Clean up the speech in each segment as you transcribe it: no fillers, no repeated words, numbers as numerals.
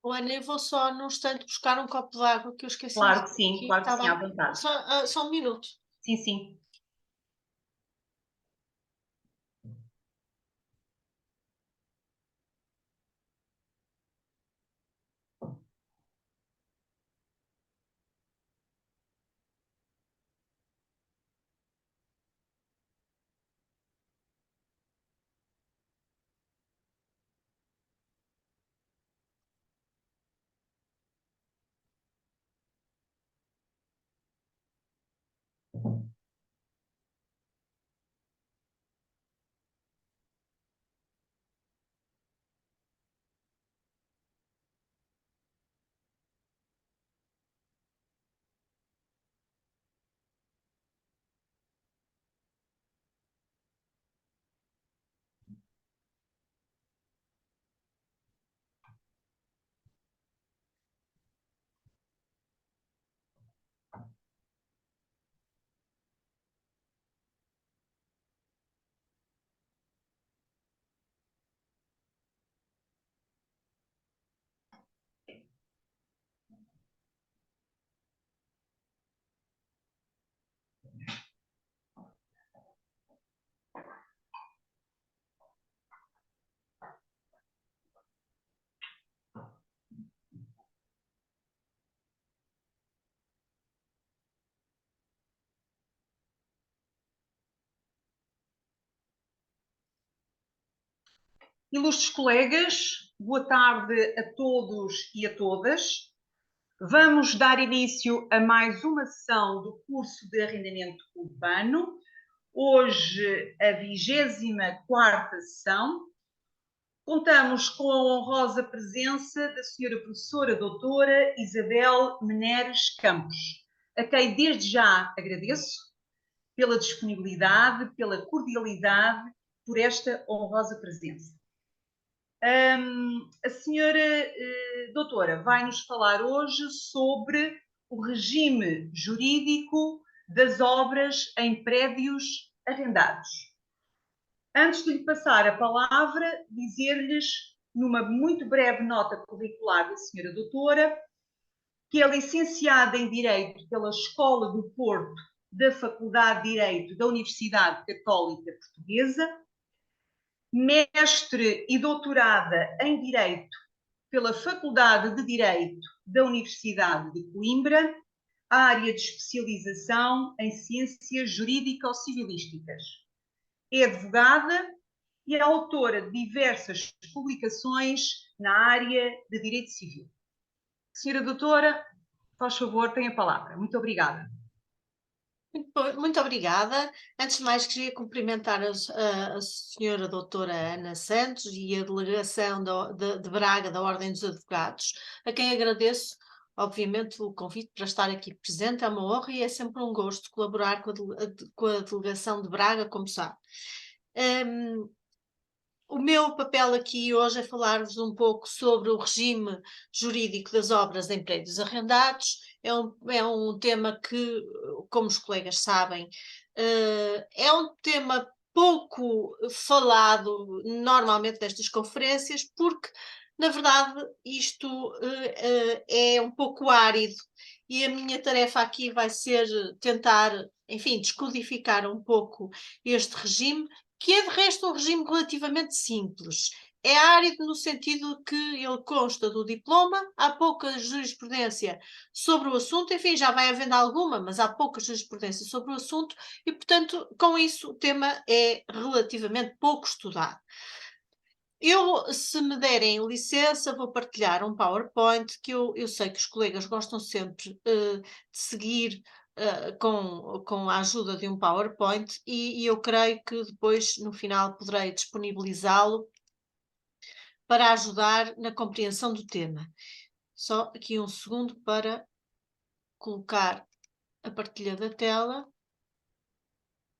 Ana, eu vou só num instante buscar um copo de água que eu esqueci aqui, claro que está sim, à bem? vontade. Só um minuto. Sim, sim. Ilustres colegas, boa tarde a todos e a todas. Vamos dar início a mais uma sessão do curso de arrendamento urbano. Hoje, a 24ª sessão. Contamos com a honrosa presença da senhora professora doutora Isabel Meneres Campos, a quem desde já agradeço pela disponibilidade, pela cordialidade, por esta honrosa presença. A senhora doutora vai nos falar hoje sobre o regime jurídico das obras em prédios arrendados. Antes de lhe passar a palavra, dizer-lhes, numa muito breve nota curricular da senhora doutora, que é licenciada em Direito pela Escola do Porto da Faculdade de Direito da Universidade Católica Portuguesa, mestre e doutorada em Direito pela Faculdade de Direito da Universidade de Coimbra, área de especialização em Ciências Jurídico-Civilísticas. É advogada e é autora de diversas publicações na área de Direito Civil. Senhora doutora, faz favor, tem a palavra. Muito obrigada. Muito obrigada. Antes de mais, queria cumprimentar a senhora doutora Ana Santos e a delegação de Braga da Ordem dos Advogados, a quem agradeço, obviamente, o convite para estar aqui presente. É uma honra e é sempre um gosto colaborar com a delegação de Braga, como sabe. O meu papel aqui hoje é falar-vos um pouco sobre o regime jurídico das obras em prédios arrendados. É um tema que, como os colegas sabem, é um tema pouco falado normalmente nestas conferências, porque, na verdade, isto é um pouco árido e a minha tarefa aqui vai ser tentar, enfim, descodificar um pouco este regime, que é de resto um regime relativamente simples. É árido no sentido que ele consta do diploma, há pouca jurisprudência sobre o assunto, enfim, já vai havendo alguma, mas há pouca jurisprudência sobre o assunto e, portanto, com isso o tema é relativamente pouco estudado. Eu, se me derem licença, vou partilhar um PowerPoint que eu sei que os colegas gostam sempre de seguir com a ajuda de um PowerPoint e eu creio que depois, no final, poderei disponibilizá-lo para ajudar na compreensão do tema. Só aqui um segundo para colocar a partilha da tela.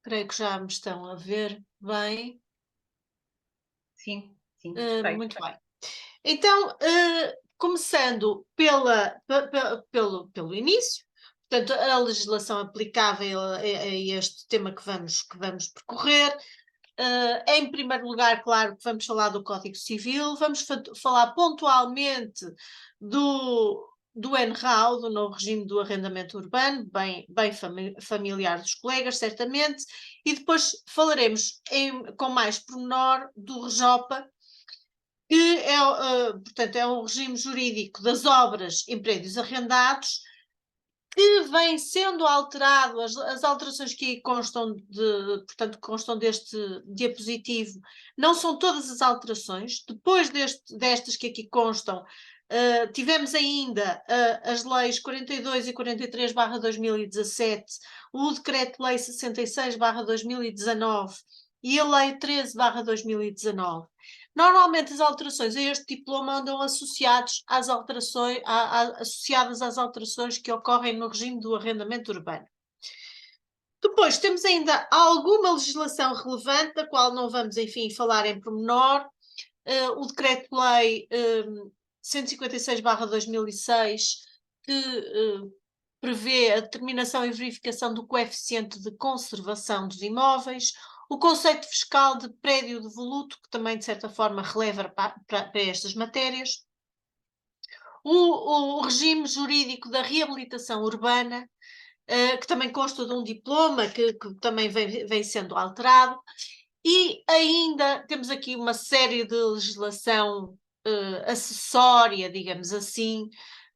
Creio que já me estão a ver bem. Sim, sim, perfeito. Muito bem. Então, começando pelo início, portanto, a legislação aplicável a este tema que vamos percorrer, Em primeiro lugar, claro que vamos falar do Código Civil, vamos falar pontualmente do NRAU, do novo regime do arrendamento urbano, bem familiar dos colegas, certamente, e depois falaremos com mais pormenor do REJOPA, que portanto, é um regime jurídico das obras em prédios arrendados, que vem sendo alterado, as alterações que constam, portanto, constam deste diapositivo, não são todas as alterações. Depois destas que aqui constam, tivemos ainda as leis 42 e 43/2017, o decreto-lei 66/2019 e a lei 13/2019. Normalmente as alterações a este diploma andam associadas às alterações que ocorrem no regime do arrendamento urbano. Depois temos ainda alguma legislação relevante, da qual não vamos, enfim, falar em pormenor. O Decreto-Lei 156/2006, que prevê a determinação e verificação do coeficiente de conservação dos imóveis, o conceito fiscal de prédio devoluto, que também de certa forma releva para estas matérias, o regime jurídico da reabilitação urbana, que também consta de um diploma que também vem sendo alterado, e ainda temos aqui uma série de legislação acessória, digamos assim,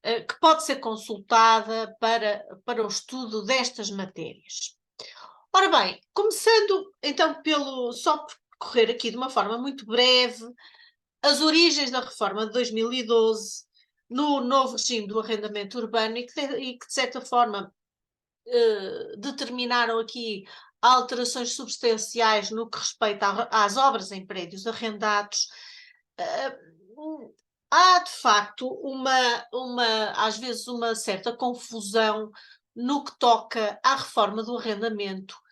que pode ser consultada para o estudo destas matérias. Ora bem, começando então só percorrer aqui de uma forma muito breve as origens da reforma de 2012 no novo regime do arrendamento urbano e que de certa forma determinaram aqui alterações substanciais no que respeita às obras em prédios arrendados. Há de facto às vezes uma certa confusão no que toca à reforma do arrendamento,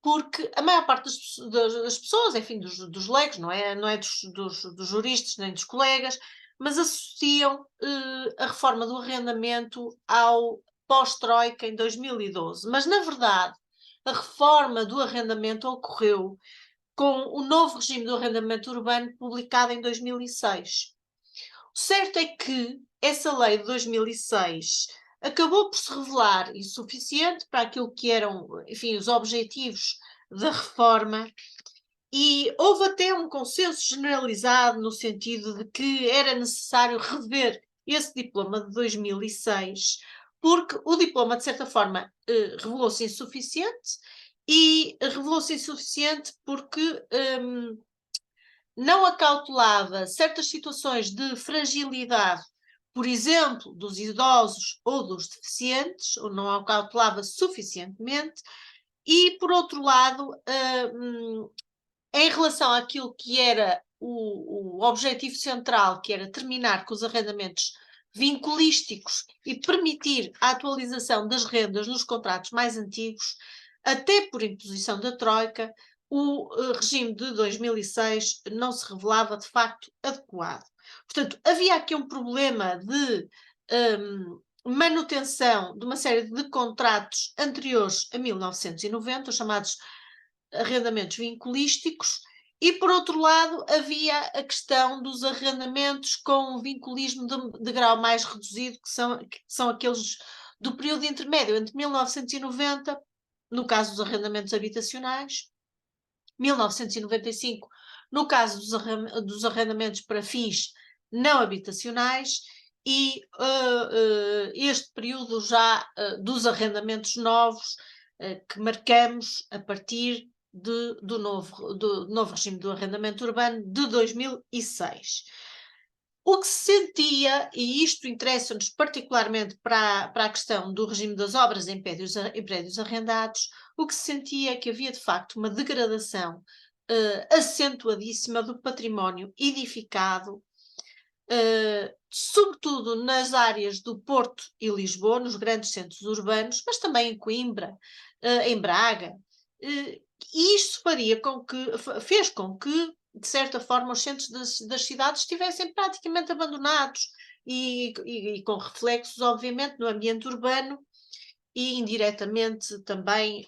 porque a maior parte das pessoas, enfim, dos leigos, não é dos juristas nem dos colegas, mas associam a reforma do arrendamento ao pós-Troika em 2012. Mas, na verdade, a reforma do arrendamento ocorreu com o novo regime do arrendamento urbano publicado em 2006. O certo é que essa lei de 2006 acabou por se revelar insuficiente para aquilo que eram, enfim, os objetivos da reforma, e houve até um consenso generalizado no sentido de que era necessário rever esse diploma de 2006, porque o diploma, de certa forma, revelou-se insuficiente, e revelou-se insuficiente porque não acautelava certas situações de fragilidade, por exemplo, dos idosos ou dos deficientes, ou não acautelava suficientemente, e, por outro lado, em relação àquilo que era o objetivo central, que era terminar com os arrendamentos vinculísticos e permitir a atualização das rendas nos contratos mais antigos, até por imposição da Troika, o regime de 2006 não se revelava de facto adequado. Portanto, havia aqui um problema de manutenção de uma série de contratos anteriores a 1990, os chamados arrendamentos vinculísticos, e por outro lado havia a questão dos arrendamentos com vinculismo de grau mais reduzido, que são aqueles do período intermédio entre 1990, no caso dos arrendamentos habitacionais, 1995, no caso dos arrendamentos para fins não habitacionais, e este período já dos arrendamentos novos, que marcamos a partir do novo regime do arrendamento urbano de 2006. O que se sentia, e isto interessa-nos particularmente para a questão do regime das obras em prédios arrendados, o que se sentia é que havia de facto uma degradação acentuadíssima do património edificado, sobretudo nas áreas do Porto e Lisboa, nos grandes centros urbanos, mas também em Coimbra, em Braga, e isto fez com que, de certa forma, os centros das cidades estivessem praticamente abandonados e com reflexos, obviamente, no ambiente urbano, e indiretamente também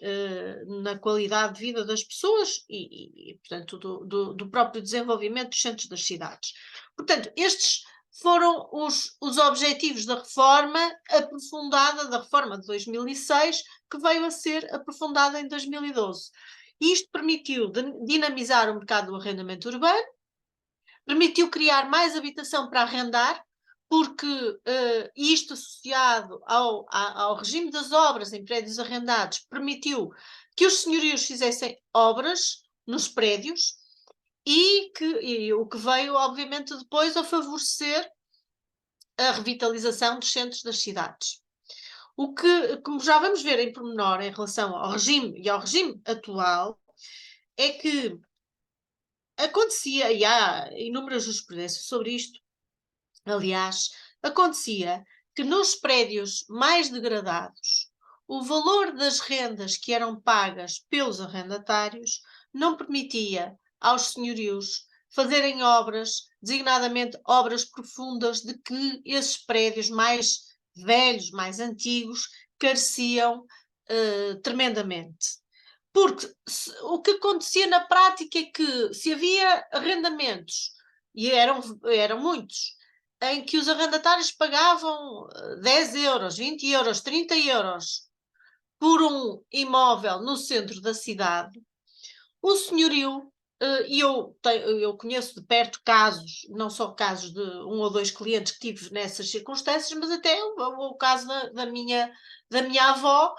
na qualidade de vida das pessoas e portanto, do próprio desenvolvimento dos centros das cidades. Portanto, estes foram os objetivos da reforma aprofundada, da reforma de 2006, que veio a ser aprofundada em 2012. E isto permitiu dinamizar o mercado do arrendamento urbano, permitiu criar mais habitação para arrendar, porque isto associado ao regime das obras em prédios arrendados permitiu que os senhorios fizessem obras nos prédios e o que veio, obviamente, depois a favorecer a revitalização dos centros das cidades. O que, como já vamos ver em pormenor em relação ao regime e ao regime atual, é que acontecia, e há inúmeras jurisprudências sobre isto, aliás, acontecia que nos prédios mais degradados o valor das rendas que eram pagas pelos arrendatários não permitia aos senhorios fazerem obras, designadamente obras profundas, de que esses prédios mais velhos, mais antigos, careciam tremendamente. Porque o que acontecia na prática é que se havia arrendamentos, e eram muitos, em que os arrendatários pagavam 10 euros, 20 euros, 30 euros por um imóvel no centro da cidade, o senhorio, e eu conheço de perto casos, não só casos de 1 ou 2 clientes que tive nessas circunstâncias, mas até o caso da minha avó,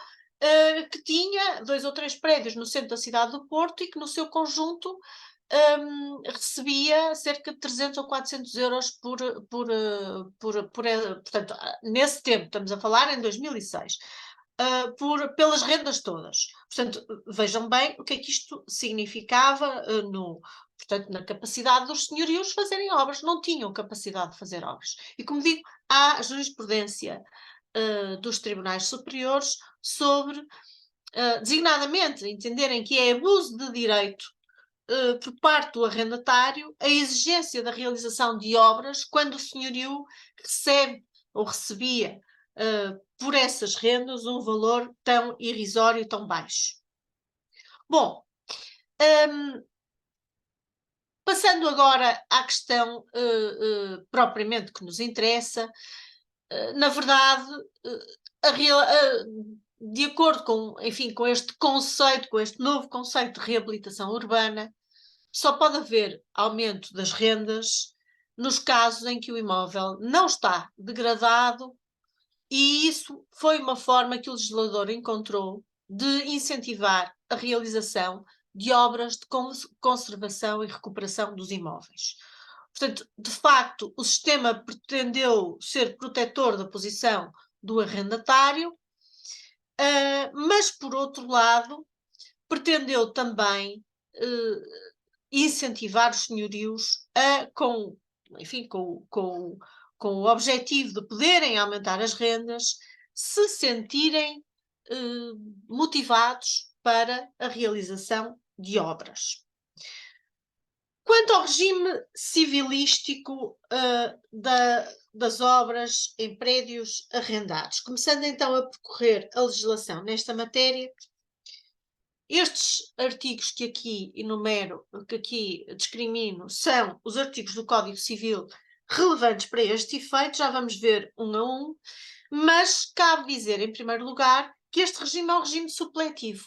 que tinha 2 ou 3 prédios no centro da cidade do Porto e que no seu conjunto recebia cerca de 300 ou 400 euros portanto, nesse tempo, estamos a falar em 2006, pelas rendas todas. Portanto, vejam bem o que é que isto significava portanto, na capacidade dos senhorios fazerem obras. Não tinham capacidade de fazer obras. E, como digo, há jurisprudência dos tribunais superiores sobre, designadamente, entenderem que é abuso de direito por parte do arrendatário a exigência da realização de obras quando o senhorio recebe ou recebia por essas rendas um valor tão irrisório, tão baixo. Bom, passando agora à questão propriamente que nos interessa, na verdade, de acordo com este conceito, com este novo conceito de reabilitação urbana, só pode haver aumento das rendas nos casos em que o imóvel não está degradado, e isso foi uma forma que o legislador encontrou de incentivar a realização de obras de conservação e recuperação dos imóveis. Portanto, de facto, o sistema pretendeu ser protetor da posição do arrendatário, mas, por outro lado, pretendeu também incentivar os senhorios com o objetivo de poderem aumentar as rendas, se sentirem motivados para a realização de obras. Quanto ao regime civilístico das obras em prédios arrendados, começando então a percorrer a legislação nesta matéria, estes artigos que aqui enumero, que aqui discrimino, são os artigos do Código Civil relevantes para este efeito, já vamos ver um a um, mas cabe dizer, em primeiro lugar, que este regime é um regime supletivo.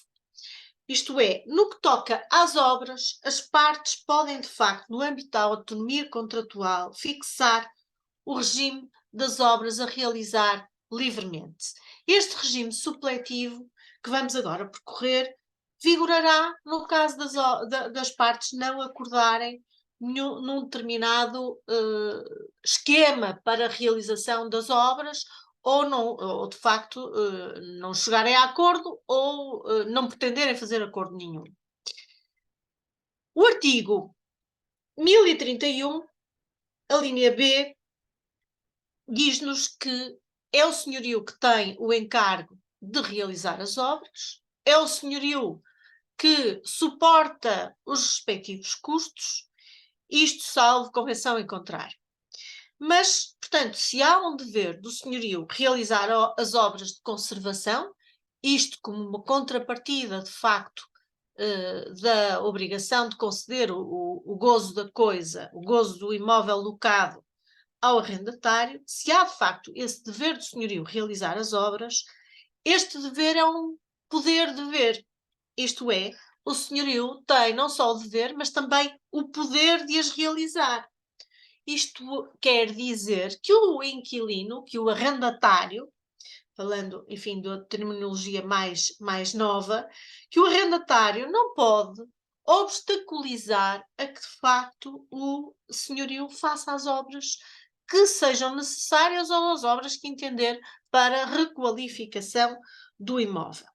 Isto é, no que toca às obras, as partes podem, de facto, no âmbito da autonomia contratual, fixar o regime das obras a realizar livremente. Este regime supletivo, que vamos agora percorrer, vigorará no caso das partes não acordarem num determinado esquema para a realização das obras, ou de facto não chegarem a acordo ou não pretenderem fazer acordo nenhum. O artigo 1031, a linha B, diz-nos que é o senhorio que tem o encargo de realizar as obras, é o senhorio que suporta os respectivos custos, isto salvo convenção em contrário. Mas, portanto, se há um dever do senhorio realizar as obras de conservação, isto como uma contrapartida, de facto, da obrigação de conceder o gozo da coisa, o gozo do imóvel locado ao arrendatário, se há de facto esse dever do senhorio realizar as obras, este dever é um poder-dever, isto é, o senhorio tem não só o dever, mas também o poder de as realizar. Isto quer dizer que o inquilino, que o arrendatário, falando, enfim, da terminologia mais nova, que o arrendatário não pode obstaculizar a que, de facto, o senhorio faça as obras que sejam necessárias ou as obras que entender para a requalificação do imóvel.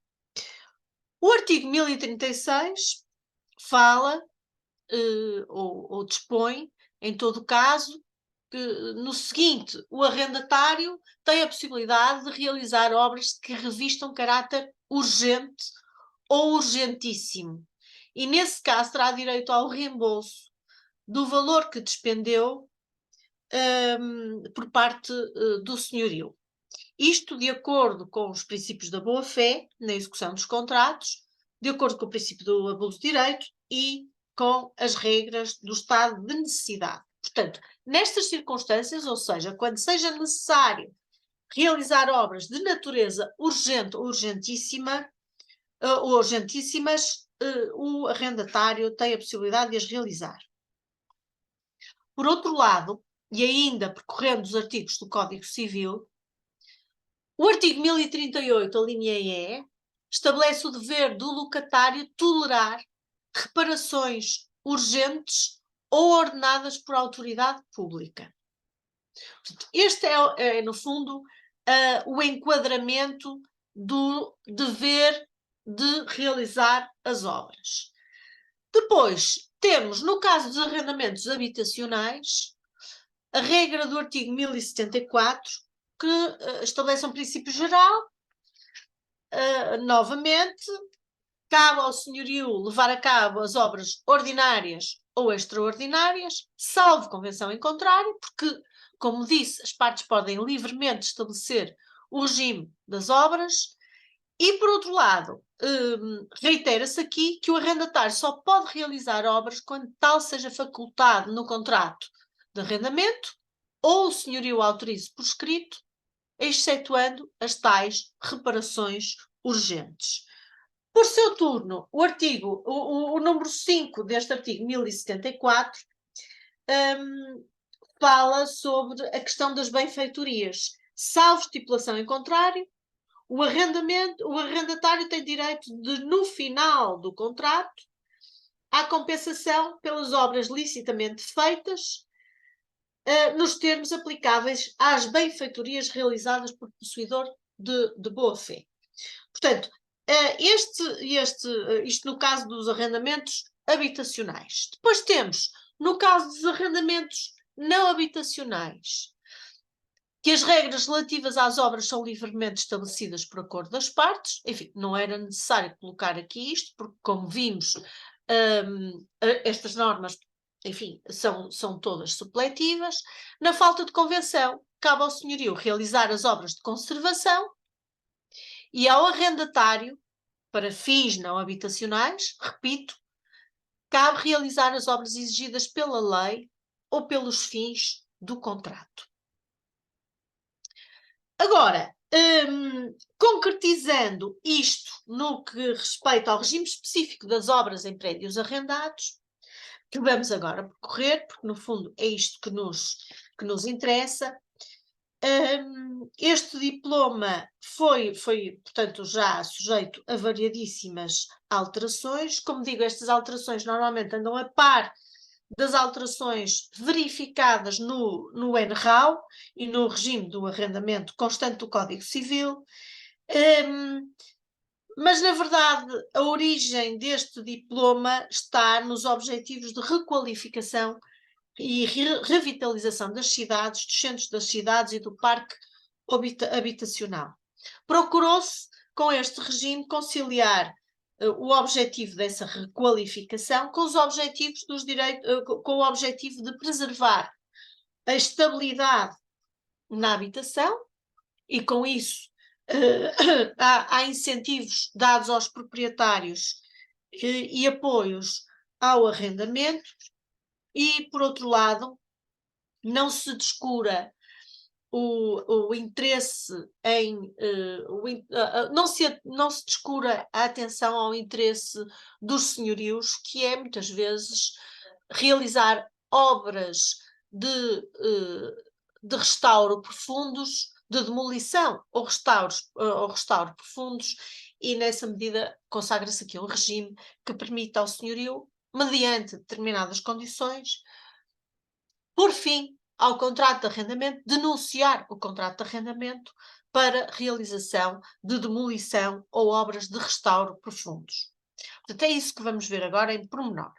O artigo 1036 fala, ou dispõe, em todo caso, que, no seguinte, o arrendatário tem a possibilidade de realizar obras que revistam caráter urgente ou urgentíssimo. E, nesse caso, terá direito ao reembolso do valor que despendeu por parte do senhorio. Isto de acordo com os princípios da boa-fé na execução dos contratos, de acordo com o princípio do abuso de direito e com as regras do estado de necessidade. Portanto, nestas circunstâncias, ou seja, quando seja necessário realizar obras de natureza urgente ou urgentíssima, ou urgentíssimas, o arrendatário tem a possibilidade de as realizar. Por outro lado, e ainda percorrendo os artigos do Código Civil, o artigo 1038, a linha E, estabelece o dever do locatário tolerar reparações urgentes ou ordenadas por autoridade pública. Este é no fundo, o enquadramento do dever de realizar as obras. Depois, temos, no caso dos arrendamentos habitacionais, a regra do artigo 1074, que estabelece um princípio geral. Novamente, cabe ao senhorio levar a cabo as obras ordinárias ou extraordinárias, salvo convenção em contrário, porque, como disse, as partes podem livremente estabelecer o regime das obras. E, por outro lado, reitera-se aqui que o arrendatário só pode realizar obras quando tal seja facultado no contrato de arrendamento ou o senhorio autorize por escrito, excetuando as tais reparações urgentes. Por seu turno, o número 5 deste artigo 1074 fala sobre a questão das benfeitorias. Salvo estipulação em contrário, o arrendatário tem direito de, no final do contrato, à compensação pelas obras licitamente feitas, nos termos aplicáveis às benfeitorias realizadas por possuidor de boa-fé. Portanto, isto no caso dos arrendamentos habitacionais. Depois temos, no caso dos arrendamentos não habitacionais, que as regras relativas às obras são livremente estabelecidas por acordo das partes. Enfim, não era necessário colocar aqui isto, porque, como vimos, estas normas, enfim, são todas supletivas. Na falta de convenção, cabe ao senhorio realizar as obras de conservação e ao arrendatário, para fins não habitacionais, repito, cabe realizar as obras exigidas pela lei ou pelos fins do contrato. Agora, concretizando isto no que respeita ao regime específico das obras em prédios arrendados, que vamos agora percorrer, porque no fundo é isto que nos interessa. Este diploma foi, portanto, já sujeito a variadíssimas alterações. Como digo, estas alterações normalmente andam a par das alterações verificadas no NRAU e no regime do arrendamento constante do Código Civil. Mas, na verdade, a origem deste diploma está nos objetivos de requalificação e revitalização das cidades, dos centros das cidades e do parque habitacional. Procurou-se, com este regime, conciliar o objetivo dessa requalificação com os objetivos dos direitos, com o objetivo de preservar a estabilidade na habitação e, com isso, há incentivos dados aos proprietários e apoios ao arrendamento, e, por outro lado, não se descura o interesse em não se descura a atenção ao interesse dos senhorios, que é muitas vezes realizar obras de restauro profundos, de demolição ou restauro profundos, e nessa medida consagra-se aqui um regime que permite ao senhorio, mediante determinadas condições, por fim ao contrato de arrendamento, denunciar o contrato de arrendamento para realização de demolição ou obras de restauro profundos. Portanto, é isso que vamos ver agora em pormenor.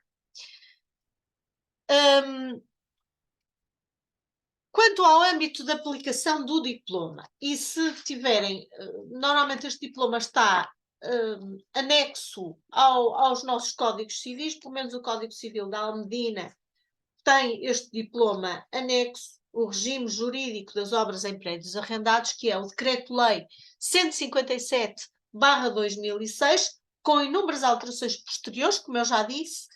Quanto ao âmbito de aplicação do diploma, e se tiverem, normalmente este diploma está anexo aos nossos códigos civis, pelo menos o Código Civil da Almedina tem este diploma anexo, o regime jurídico das obras em prédios arrendados, que é o Decreto-Lei 157/2006, com inúmeras alterações posteriores, como eu já disse,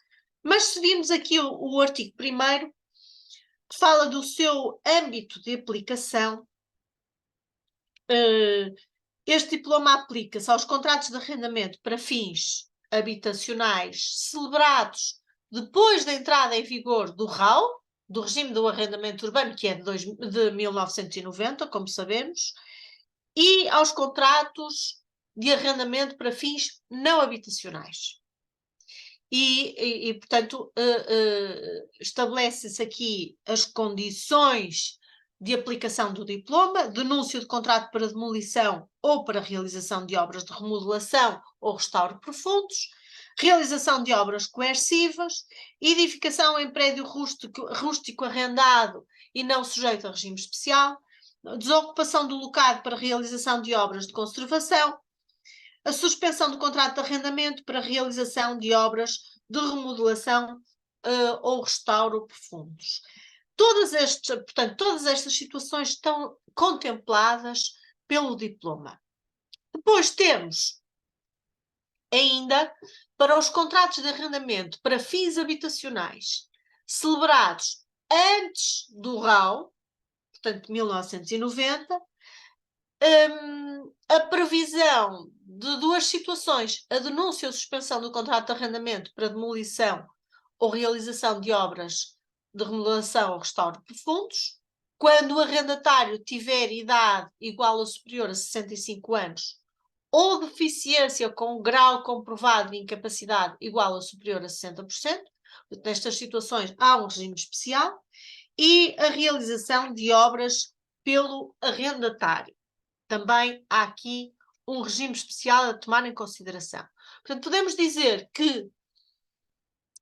mas se virmos aqui o artigo 1º, que fala do seu âmbito de aplicação, este diploma aplica-se aos contratos de arrendamento para fins habitacionais celebrados depois da entrada em vigor do RAU, do Regime do Arrendamento Urbano, que é de 1990, como sabemos, e aos contratos de arrendamento para fins não habitacionais. Portanto, estabelece-se aqui as condições de aplicação do diploma, denúncia de contrato para demolição ou para realização de obras de remodelação ou restauro profundos, realização de obras coercivas, edificação em prédio rústico arrendado e não sujeito a regime especial, desocupação do local para realização de obras de conservação, a suspensão do contrato de arrendamento para realização de obras de remodelação ou restauro profundos. Todas estas situações estão contempladas pelo diploma. Depois temos ainda para os contratos de arrendamento para fins habitacionais celebrados antes do RAU, portanto 1990, a previsão de duas situações: a denúncia ou suspensão do contrato de arrendamento para demolição ou realização de obras de remodelação ou restauro profundos, quando o arrendatário tiver idade igual ou superior a 65 anos ou deficiência com grau comprovado de incapacidade igual ou superior a 60%. Nestas situações há um regime especial, e a realização de obras pelo arrendatário. Também há aqui um regime especial a tomar em consideração. Portanto, podemos dizer que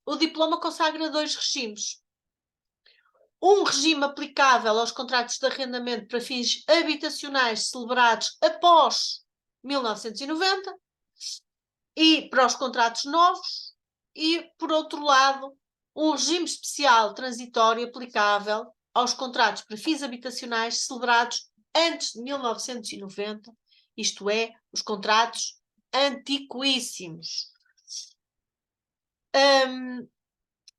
o diploma consagra dois regimes. Um regime aplicável aos contratos de arrendamento para fins habitacionais celebrados após 1990 e para os contratos novos, e, por outro lado, um regime especial transitório aplicável aos contratos para fins habitacionais celebrados antes de 1990, isto é, os contratos antiquíssimos.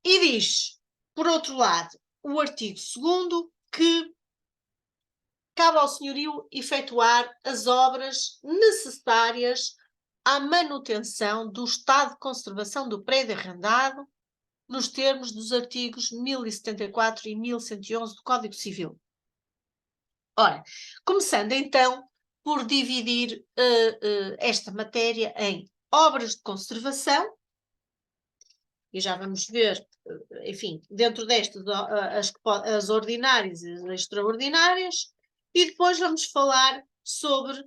E diz, por outro lado, o artigo 2º, que cabe ao senhorio efetuar as obras necessárias à manutenção do estado de conservação do prédio arrendado, nos termos dos artigos 1074 e 1111 do Código Civil. Ora, começando então por dividir esta matéria em obras de conservação, e já vamos ver, enfim, dentro destas as ordinárias e as extraordinárias, e depois vamos falar sobre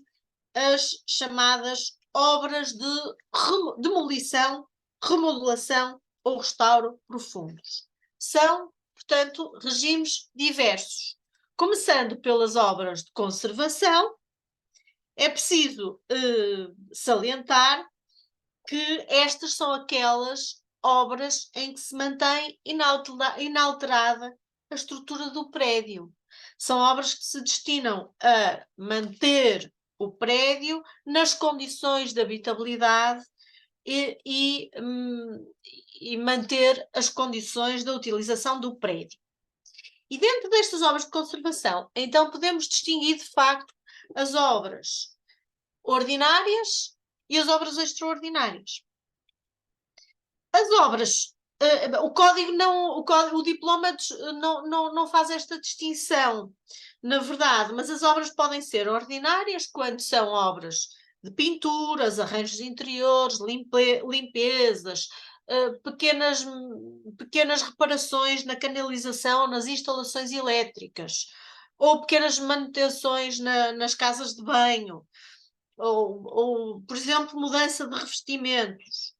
as chamadas obras de demolição, remodelação ou restauro profundos. São, portanto, regimes diversos. Começando pelas obras de conservação, é preciso salientar que estas são aquelas obras em que se mantém inalterada a estrutura do prédio. São obras que se destinam a manter o prédio nas condições de habitabilidade e manter as condições da utilização do prédio. E dentro destas obras de conservação, então podemos distinguir de facto as obras ordinárias e as obras extraordinárias. As obras, o diploma não faz esta distinção, na verdade, mas as obras podem ser ordinárias quando são obras de pinturas, arranjos interiores, limpezas, pequenas reparações na canalização, nas instalações elétricas, ou pequenas manutenções nas casas de banho, ou, por exemplo, mudança de revestimentos.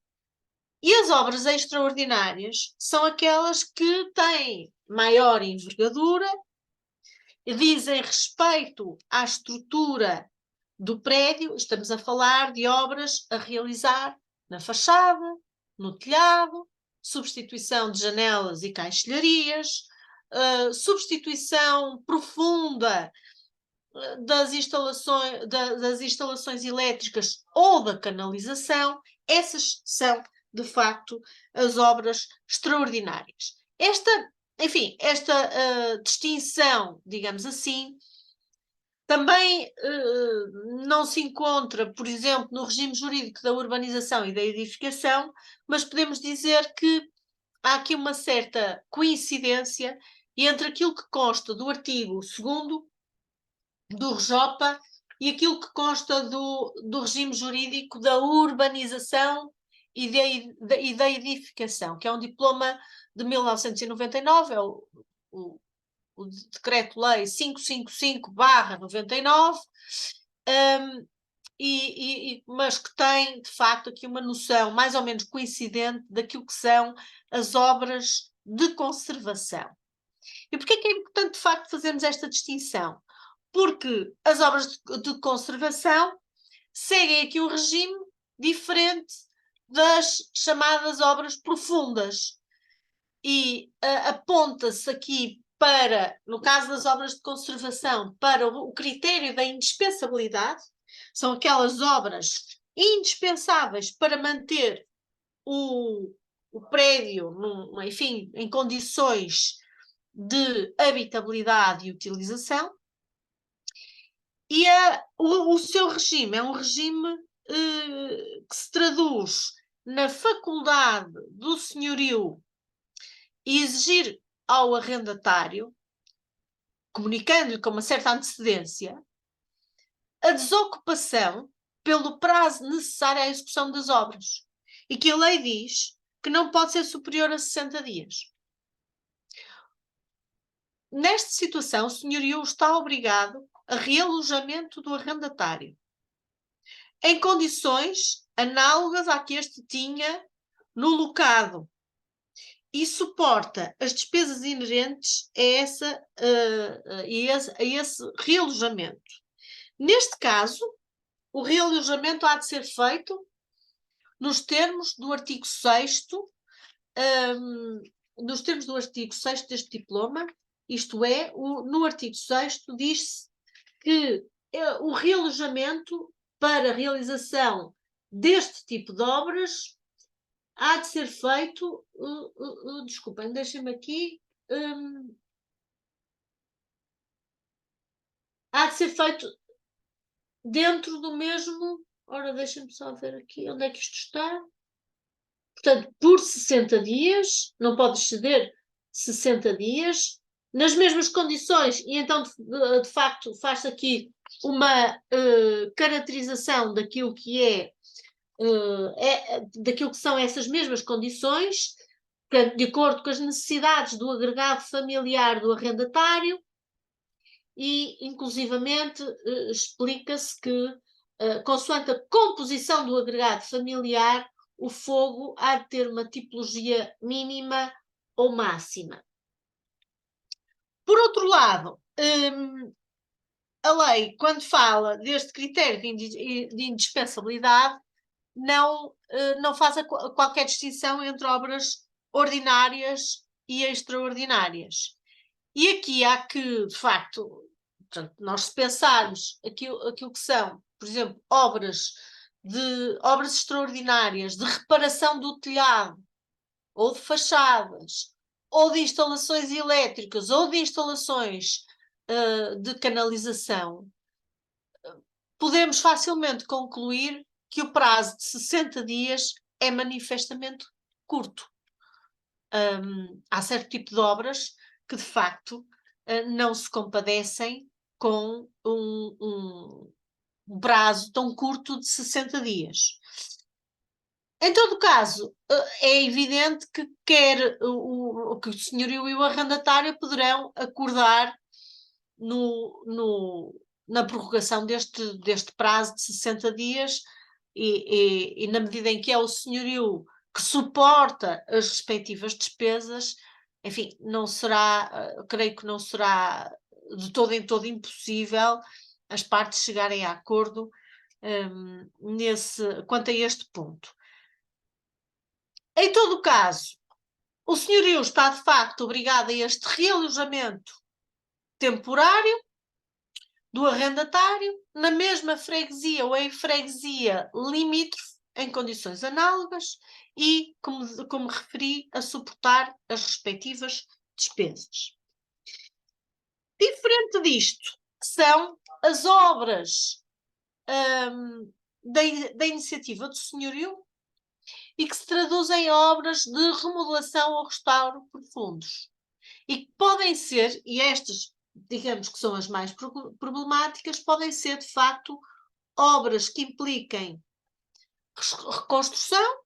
E as obras extraordinárias são aquelas que têm maior envergadura, dizem respeito à estrutura do prédio, estamos a falar de obras a realizar na fachada, no telhado, substituição de janelas e caixilharias, substituição profunda das instalações elétricas ou da canalização. Essas são, de facto, as obras extraordinárias. Esta distinção, digamos assim, também não se encontra, por exemplo, no regime jurídico da urbanização e da edificação, mas podemos dizer que há aqui uma certa coincidência entre aquilo que consta do artigo 2º do RJOPA e aquilo que consta do regime jurídico da urbanização e da edificação, que é um diploma de 1999, é o Decreto-Lei 555/99, mas que tem, de facto, aqui uma noção mais ou menos coincidente daquilo que são as obras de conservação. E porquê é que é importante, de facto, fazermos esta distinção? Porque as obras de conservação seguem aqui um regime diferente das chamadas obras profundas. E aponta-se aqui para, no caso das obras de conservação, para o critério da indispensabilidade. São aquelas obras indispensáveis para manter o prédio, enfim, em condições de habitabilidade e utilização. E o seu regime é um regime que se traduz na faculdade do senhorio exigir ao arrendatário, comunicando-lhe com uma certa antecedência, a desocupação pelo prazo necessário à execução das obras. E que a lei diz que não pode ser superior a 60 dias. Nesta situação, o senhorio está obrigado a realojamento do arrendatário, em condições análogas à que este tinha no locado, e suporta as despesas inerentes a esse realojamento. Neste caso, o realojamento há de ser feito nos termos do artigo 6º, deste diploma, isto é, no artigo 6º diz-se que o realojamento para a realização deste tipo de obras há de ser feito, desculpem, deixem-me aqui, há de ser feito dentro do mesmo, ora deixem-me só ver aqui, onde é que isto está? Portanto, por 60 dias, não pode exceder 60 dias, nas mesmas condições, e então, de facto, faz-se aqui uma caracterização daquilo que daquilo que são essas mesmas condições, portanto, de acordo com as necessidades do agregado familiar do arrendatário, e, inclusivamente, explica-se que, consoante a composição do agregado familiar, o fogo há de ter uma tipologia mínima ou máxima. Por outro lado, a lei, quando fala deste critério de indispensabilidade, não faz qualquer distinção entre obras ordinárias e extraordinárias. E aqui há que, de facto, portanto, nós se pensarmos aquilo que são por exemplo, obras extraordinárias de reparação do telhado, ou de fachadas, ou de instalações elétricas, ou de instalações de canalização, podemos facilmente concluir que o prazo de 60 dias é manifestamente curto. Há certo tipo de obras que, de facto, não se compadecem com um prazo tão curto de 60 dias. Em todo caso, é evidente que quer que o senhorio e o arrendatário poderão acordar na prorrogação deste prazo de 60 dias e na medida em que é o senhorio que suporta as respectivas despesas, enfim, não será, creio que não será de todo em todo impossível as partes chegarem a acordo quanto a este ponto. Em todo o caso, o senhorio está de facto obrigado a este realojamento temporário do arrendatário na mesma freguesia ou em freguesia limítrofe, em condições análogas e, como referi, a suportar as respectivas despesas. Diferente disto, são as obras da iniciativa do senhorio e que se traduzem em obras de remodelação ou restauro profundos. E que podem ser, e estas, digamos que são as mais problemáticas, podem ser, de facto, obras que impliquem reconstrução,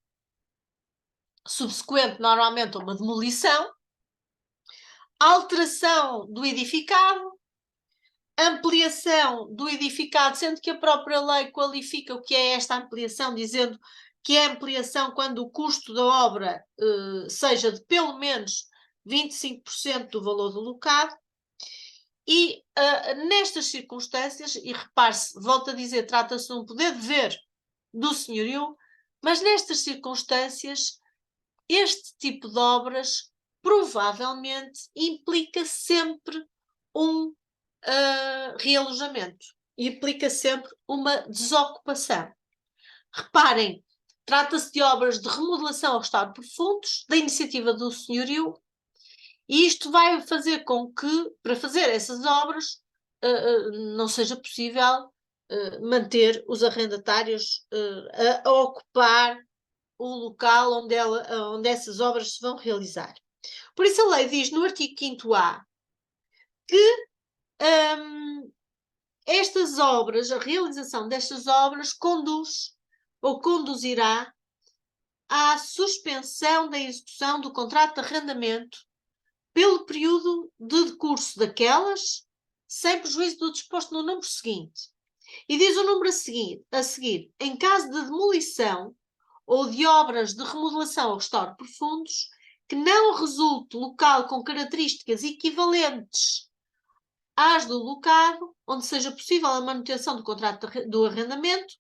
subsequente normalmente a uma demolição, alteração do edificado, ampliação do edificado, sendo que a própria lei qualifica o que é esta ampliação, dizendo que é ampliação quando o custo da obra seja de pelo menos 25% do valor do locado. E nestas circunstâncias, e repare-se, volto a dizer, trata-se de um poder-dever do senhorio, mas nestas circunstâncias, este tipo de obras provavelmente implica sempre um realojamento, implica sempre uma desocupação. Reparem, trata-se de obras de remodelação ou restauro profundos, da iniciativa do senhorio, e isto vai fazer com que, para fazer essas obras, não seja possível manter os arrendatários a ocupar o local onde essas obras se vão realizar. Por isso a lei diz no artigo 5º-A que estas obras, a realização destas obras conduz ou conduzirá à suspensão da execução do contrato de arrendamento pelo período de decurso daquelas, sem prejuízo do disposto no número seguinte. E diz o número a seguir, em caso de demolição ou de obras de remodelação ou restauro profundos, que não resulte local com características equivalentes às do locado, onde seja possível a manutenção do contrato do arrendamento,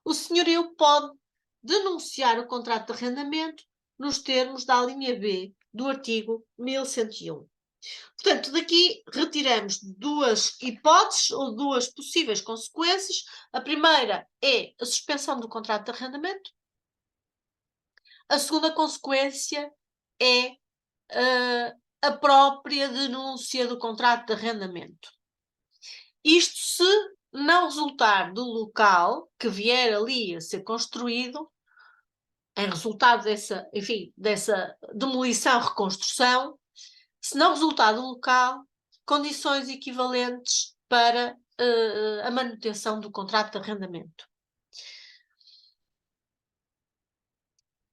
o senhorio pode denunciar o contrato de arrendamento nos termos da alínea B do artigo 1101. Portanto, daqui retiramos duas hipóteses ou duas possíveis consequências. A primeira é a suspensão do contrato de arrendamento. A segunda consequência é a própria denúncia do contrato de arrendamento. Isto se não resultar do local que vier ali a ser construído, em resultado dessa demolição, reconstrução, se não resultar do local, condições equivalentes para a manutenção do contrato de arrendamento.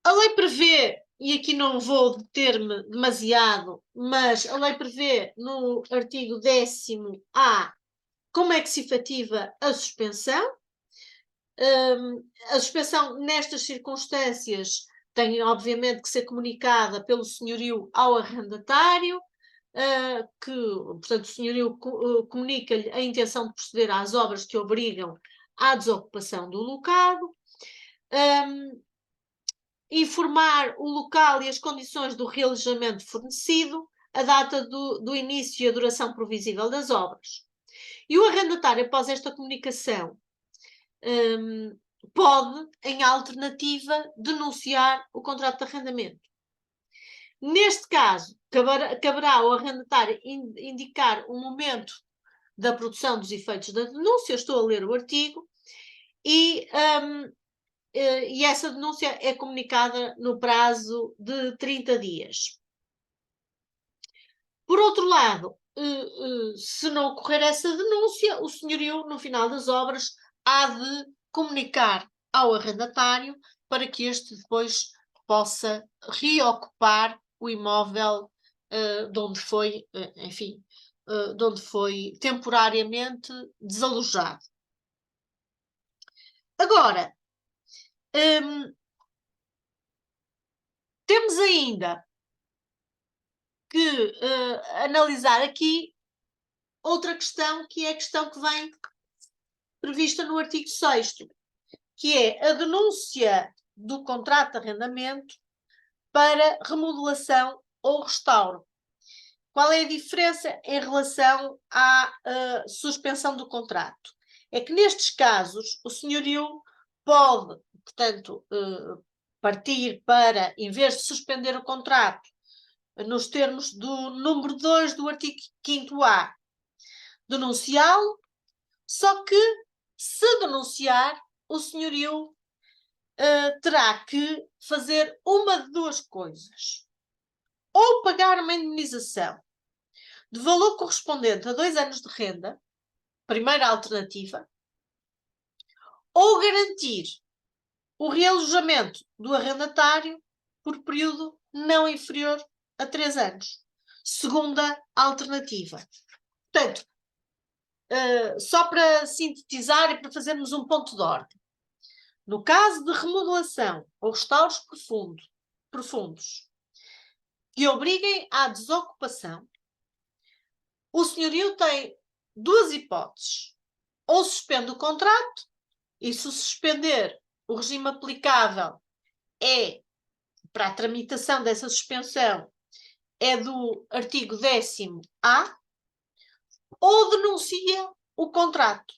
A lei prevê, e aqui não vou deter-me demasiado, mas a lei prevê no artigo 10º-A como é que se efetiva a suspensão. A suspensão nestas circunstâncias tem obviamente que ser comunicada pelo senhorio ao arrendatário, que, portanto, o senhorio comunica-lhe a intenção de proceder às obras que obrigam à desocupação do locado, informar o local e as condições do realojamento fornecido, a data do início e a duração provisível das obras. E o arrendatário, após esta comunicação, pode, em alternativa, denunciar o contrato de arrendamento. Neste caso, caberá ao arrendatário indicar o momento da produção dos efeitos da denúncia. Estou a ler o artigo, e essa denúncia é comunicada no prazo de 30 dias. Por outro lado, se não ocorrer essa denúncia, o senhorio, no final das obras, há de comunicar ao arrendatário para que este depois possa reocupar o imóvel de onde foi, enfim, de onde foi temporariamente desalojado. Agora, temos ainda que analisar aqui outra questão, que é a questão que vem prevista no artigo 6º, que é a denúncia do contrato de arrendamento para remodelação ou restauro. Qual é a diferença em relação à suspensão do contrato? É que nestes casos o senhorio pode, portanto, partir para, em vez de suspender o contrato, nos termos do número 2 do artigo 5º-A, denunciá-lo, só que, se denunciar, o senhorio terá que fazer uma de duas coisas. Ou pagar uma indemnização de valor correspondente a 2 anos de renda, primeira alternativa, ou garantir o realojamento do arrendatário por período não inferior a 3 anos, segunda alternativa. Portanto, só para sintetizar e para fazermos um ponto de ordem, no caso de remodelação ou restauros profundos que obriguem à desocupação, o senhorio tem duas hipóteses. Ou suspende o contrato, e se suspender, o regime aplicável é, para a tramitação dessa suspensão, é do artigo 10º-A, ou denuncia o contrato.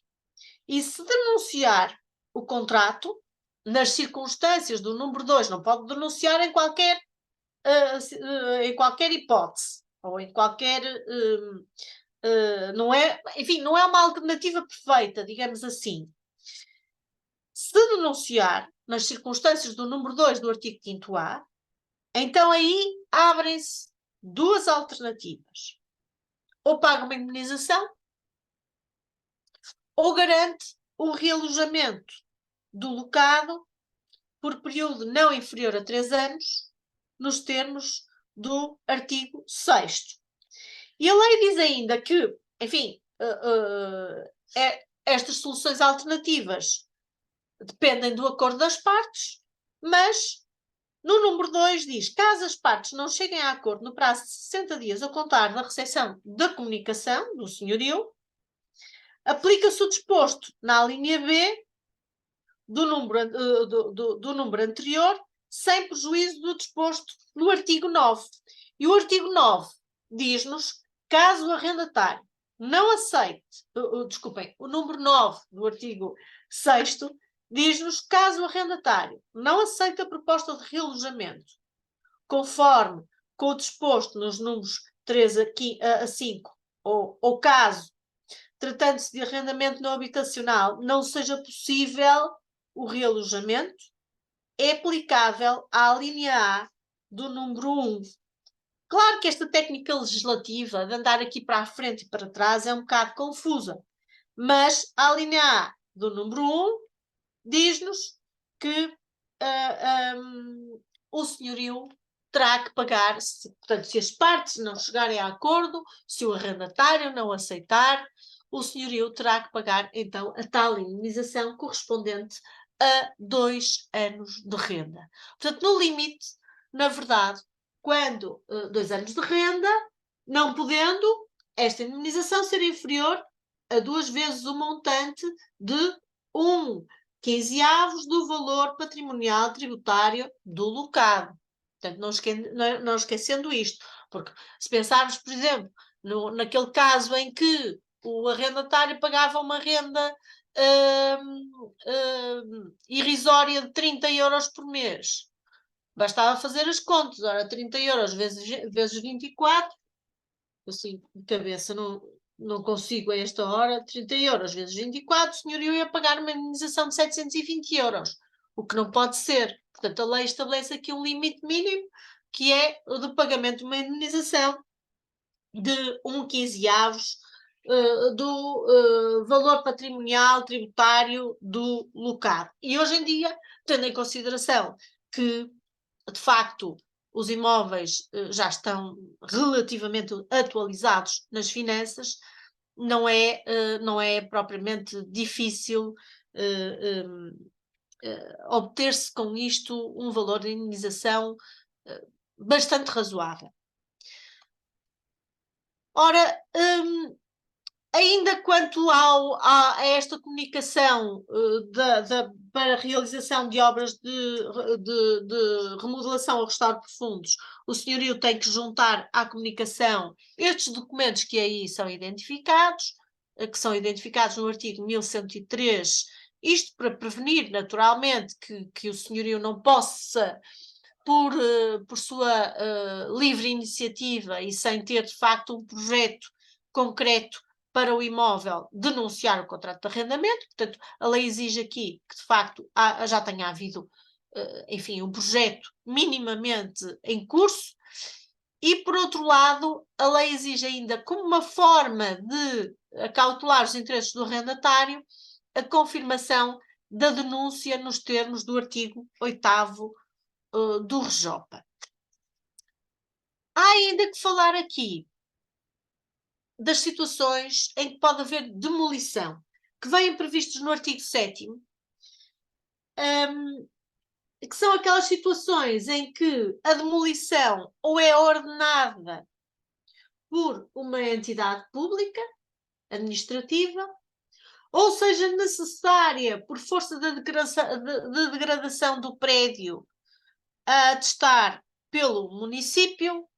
E se denunciar o contrato, nas circunstâncias do número 2, não pode denunciar em qualquer hipótese, ou em qualquer... não é, enfim, não é uma alternativa perfeita, digamos assim. Se denunciar nas circunstâncias do número 2 do artigo 5º-A, então aí abrem-se duas alternativas. Ou paga uma indemnização, ou garante o realojamento do locado por período não inferior a 3 anos, nos termos do artigo 6º. E a lei diz ainda que, enfim, estas soluções alternativas dependem do acordo das partes, mas no número 2 diz: caso as partes não cheguem a acordo no prazo de 60 dias a contar da recepção da comunicação do senhorio, aplica-se o disposto na linha B do número anterior, sem prejuízo do disposto no artigo 9. E o artigo 9 diz-nos: caso o arrendatário não aceite, desculpem, o número 9 do artigo 6º diz-nos: caso o arrendatário não aceite a proposta de realojamento, conforme com o disposto nos números 3 a 5, ou caso, tratando-se de arrendamento não habitacional, não seja possível o realojamento, é aplicável à linha A do número 1. Claro que esta técnica legislativa de andar aqui para a frente e para trás é um bocado confusa, mas a linha A do número 1 diz-nos que o senhorio terá que pagar, portanto, se as partes não chegarem a acordo, se o arrendatário não aceitar, o senhorio terá que pagar, então, a tal indemnização correspondente a 2 anos de renda. Portanto, no limite, na verdade, quando 2 anos de renda, não podendo esta indemnização ser inferior a 2 vezes o montante de 1/15 do valor patrimonial tributário do locado. Portanto, não esquecendo isto, porque se pensarmos, por exemplo, naquele caso em que o arrendatário pagava uma renda irrisória de 30 euros por mês. Bastava fazer as contas, ora, 30 euros vezes 24, assim, de cabeça não consigo a esta hora, 30 euros vezes 24, o senhorio ia pagar uma indenização de 720 euros, o que não pode ser. Portanto, a lei estabelece aqui um limite mínimo, que é o do pagamento de uma indenização de 1/15 do valor patrimonial tributário do local. E hoje em dia, tendo em consideração que, de facto, os imóveis já estão relativamente atualizados nas finanças, não é propriamente difícil obter-se com isto um valor de indenização bastante razoável. Ora, ainda quanto a esta comunicação para a realização de obras de remodelação ou restauro profundos, o senhorio tem que juntar à comunicação estes documentos que aí são identificados, que são identificados no artigo 1103, isto para prevenir, naturalmente, que o senhorio não possa, por sua livre iniciativa e sem ter, de facto, um projeto concreto para o imóvel, denunciar o contrato de arrendamento. Portanto, a lei exige aqui que, de facto, já tenha havido, enfim, um projeto minimamente em curso. E, por outro lado, a lei exige ainda, como uma forma de acautelar os interesses do arrendatário, a confirmação da denúncia nos termos do artigo 8º do REJOPA. Há ainda que falar aqui das situações em que pode haver demolição, que vêm previstos no artigo 7º, que são aquelas situações em que a demolição ou é ordenada por uma entidade pública, administrativa, ou seja necessária por força da degradação do prédio a atestar pelo município,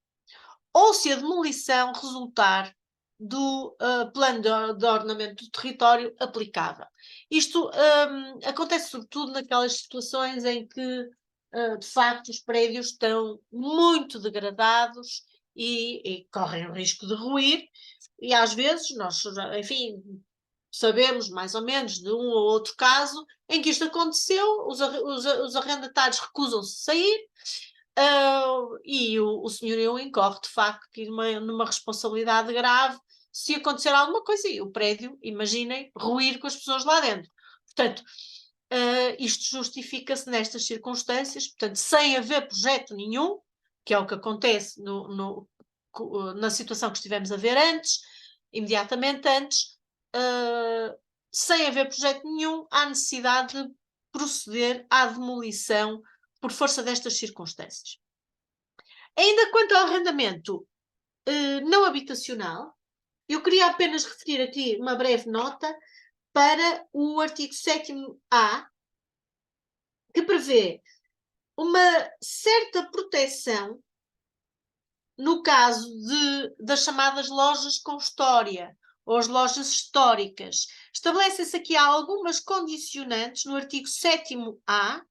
ou se a demolição resultar do plano de ordenamento do território aplicável. Isto acontece sobretudo naquelas situações em que, de facto, os prédios estão muito degradados e correm o risco de ruir, e às vezes nós, enfim, sabemos mais ou menos de um ou outro caso em que isto aconteceu, os arrendatários recusam-se a sair, e o senhorio incorre, de facto, numa responsabilidade grave se acontecer alguma coisa e o prédio, imaginem, ruir com as pessoas lá dentro. Portanto, isto justifica-se nestas circunstâncias, portanto, sem haver projeto nenhum, que é o que acontece na situação que estivemos a ver antes, imediatamente antes, sem haver projeto nenhum, há necessidade de proceder à demolição por força destas circunstâncias. Ainda quanto ao arrendamento não habitacional, eu queria apenas referir aqui uma breve nota para o artigo 7º-A, que prevê uma certa proteção no caso das chamadas lojas com história, ou as lojas históricas. Estabelecem-se aqui algumas condicionantes no artigo 7º-A,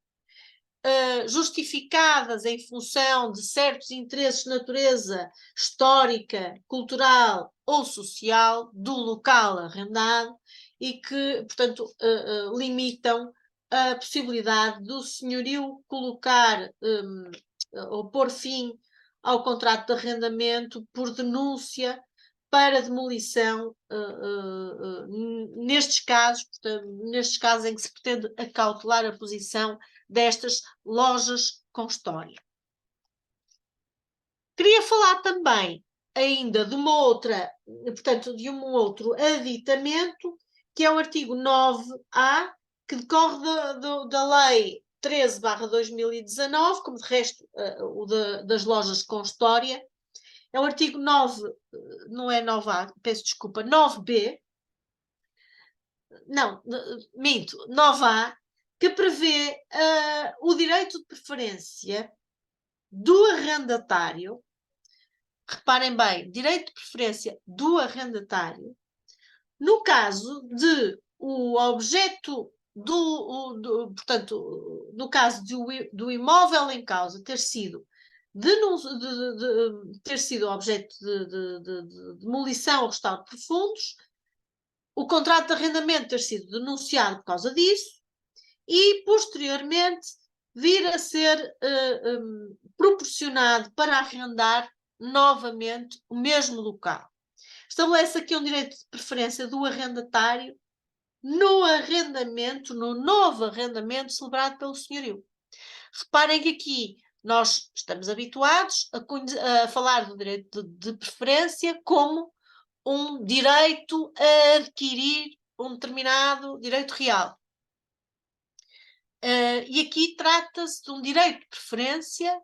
justificadas em função de certos interesses de natureza histórica, cultural ou social do local arrendado e que, portanto, limitam a possibilidade do senhorio colocar ou pôr fim ao contrato de arrendamento por denúncia para demolição nestes casos, portanto, nestes casos em que se pretende acautelar a posição destas lojas com história. Queria falar também ainda de uma outra, portanto, de um outro aditamento, que é o artigo 9A, que decorre da Lei 13/2019, como de resto o das lojas com história. É o artigo 9, não é 9A, peço desculpa, 9B, não, minto, 9A, que prevê o direito de preferência do arrendatário, reparem bem, direito de preferência do arrendatário, no caso de o objeto portanto, no caso do imóvel em causa ter sido ter sido objeto de demolição ou restauro de fundos, o contrato de arrendamento ter sido denunciado por causa disso e, posteriormente, vir a ser proporcionado para arrendar novamente o mesmo local. Estabelece aqui um direito de preferência do arrendatário no novo arrendamento celebrado pelo senhorio. Reparem que aqui nós estamos habituados a falar do direito de preferência como um direito a adquirir um determinado direito real. E aqui trata-se de um direito de preferência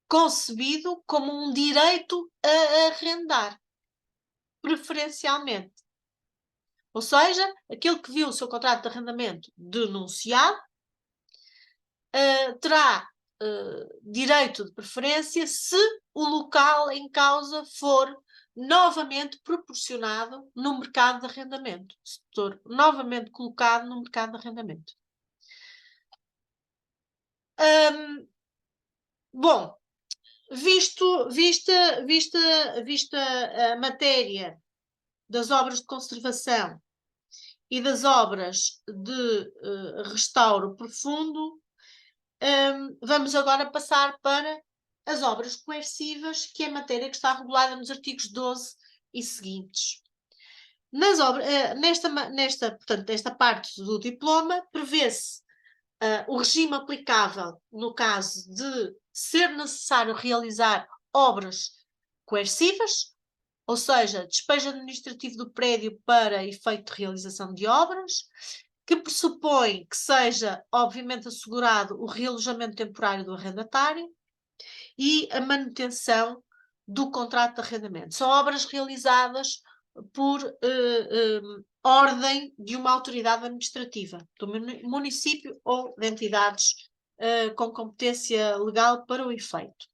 concebido como um direito a arrendar, preferencialmente. Ou seja, aquele que viu o seu contrato de arrendamento denunciado terá direito de preferência se o local em causa for novamente proporcionado no mercado de arrendamento, se for novamente colocado no mercado de arrendamento. Bom, vista a matéria das obras de conservação e das obras de restauro profundo, vamos agora passar para as obras coercivas, que é matéria que está regulada nos artigos 12 e seguintes. Portanto, nesta parte do diploma, prevê-se o regime aplicável no caso de ser necessário realizar obras coercivas, ou seja, despejo administrativo do prédio para efeito de realização de obras, que pressupõe que seja, obviamente, assegurado o realojamento temporário do arrendatário e a manutenção do contrato de arrendamento. São obras realizadas por ordem de uma autoridade administrativa, do município ou de entidades com competência legal para o efeito.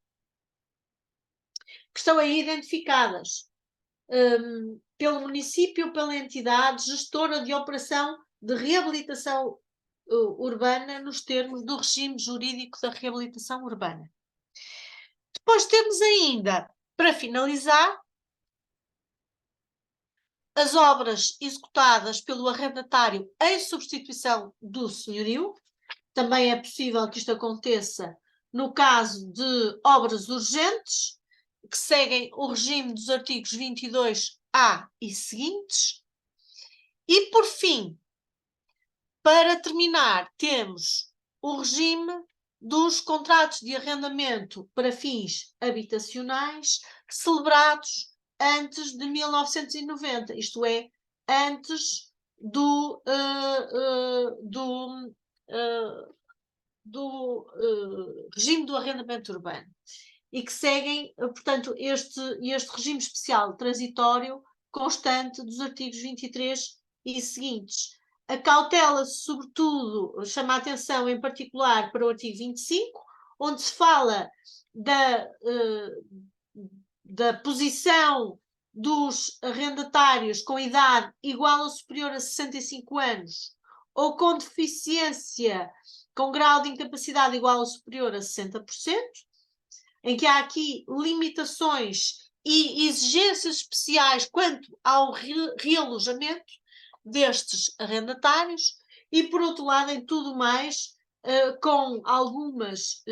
Que estão aí identificadas pelo município ou pela entidade gestora de operação de reabilitação urbana nos termos do regime jurídico da reabilitação urbana. Depois temos ainda, para finalizar, as obras executadas pelo arrendatário em substituição do senhorio. Também é possível que isto aconteça no caso de obras urgentes, que seguem o regime dos artigos 22A e seguintes. E, por fim, para terminar, temos o regime dos contratos de arrendamento para fins habitacionais celebrados antes de 1990, isto é, antes do regime do arrendamento urbano, e que seguem, portanto, este regime especial transitório constante dos artigos 23 e seguintes. A cautela, sobretudo, chama a atenção em particular para o artigo 25, onde se fala da posição dos arrendatários com idade igual ou superior a 65 anos ou com deficiência com grau de incapacidade igual ou superior a 60%, em que há aqui limitações e exigências especiais quanto ao realojamento destes arrendatários e, por outro lado, em tudo mais, com algumas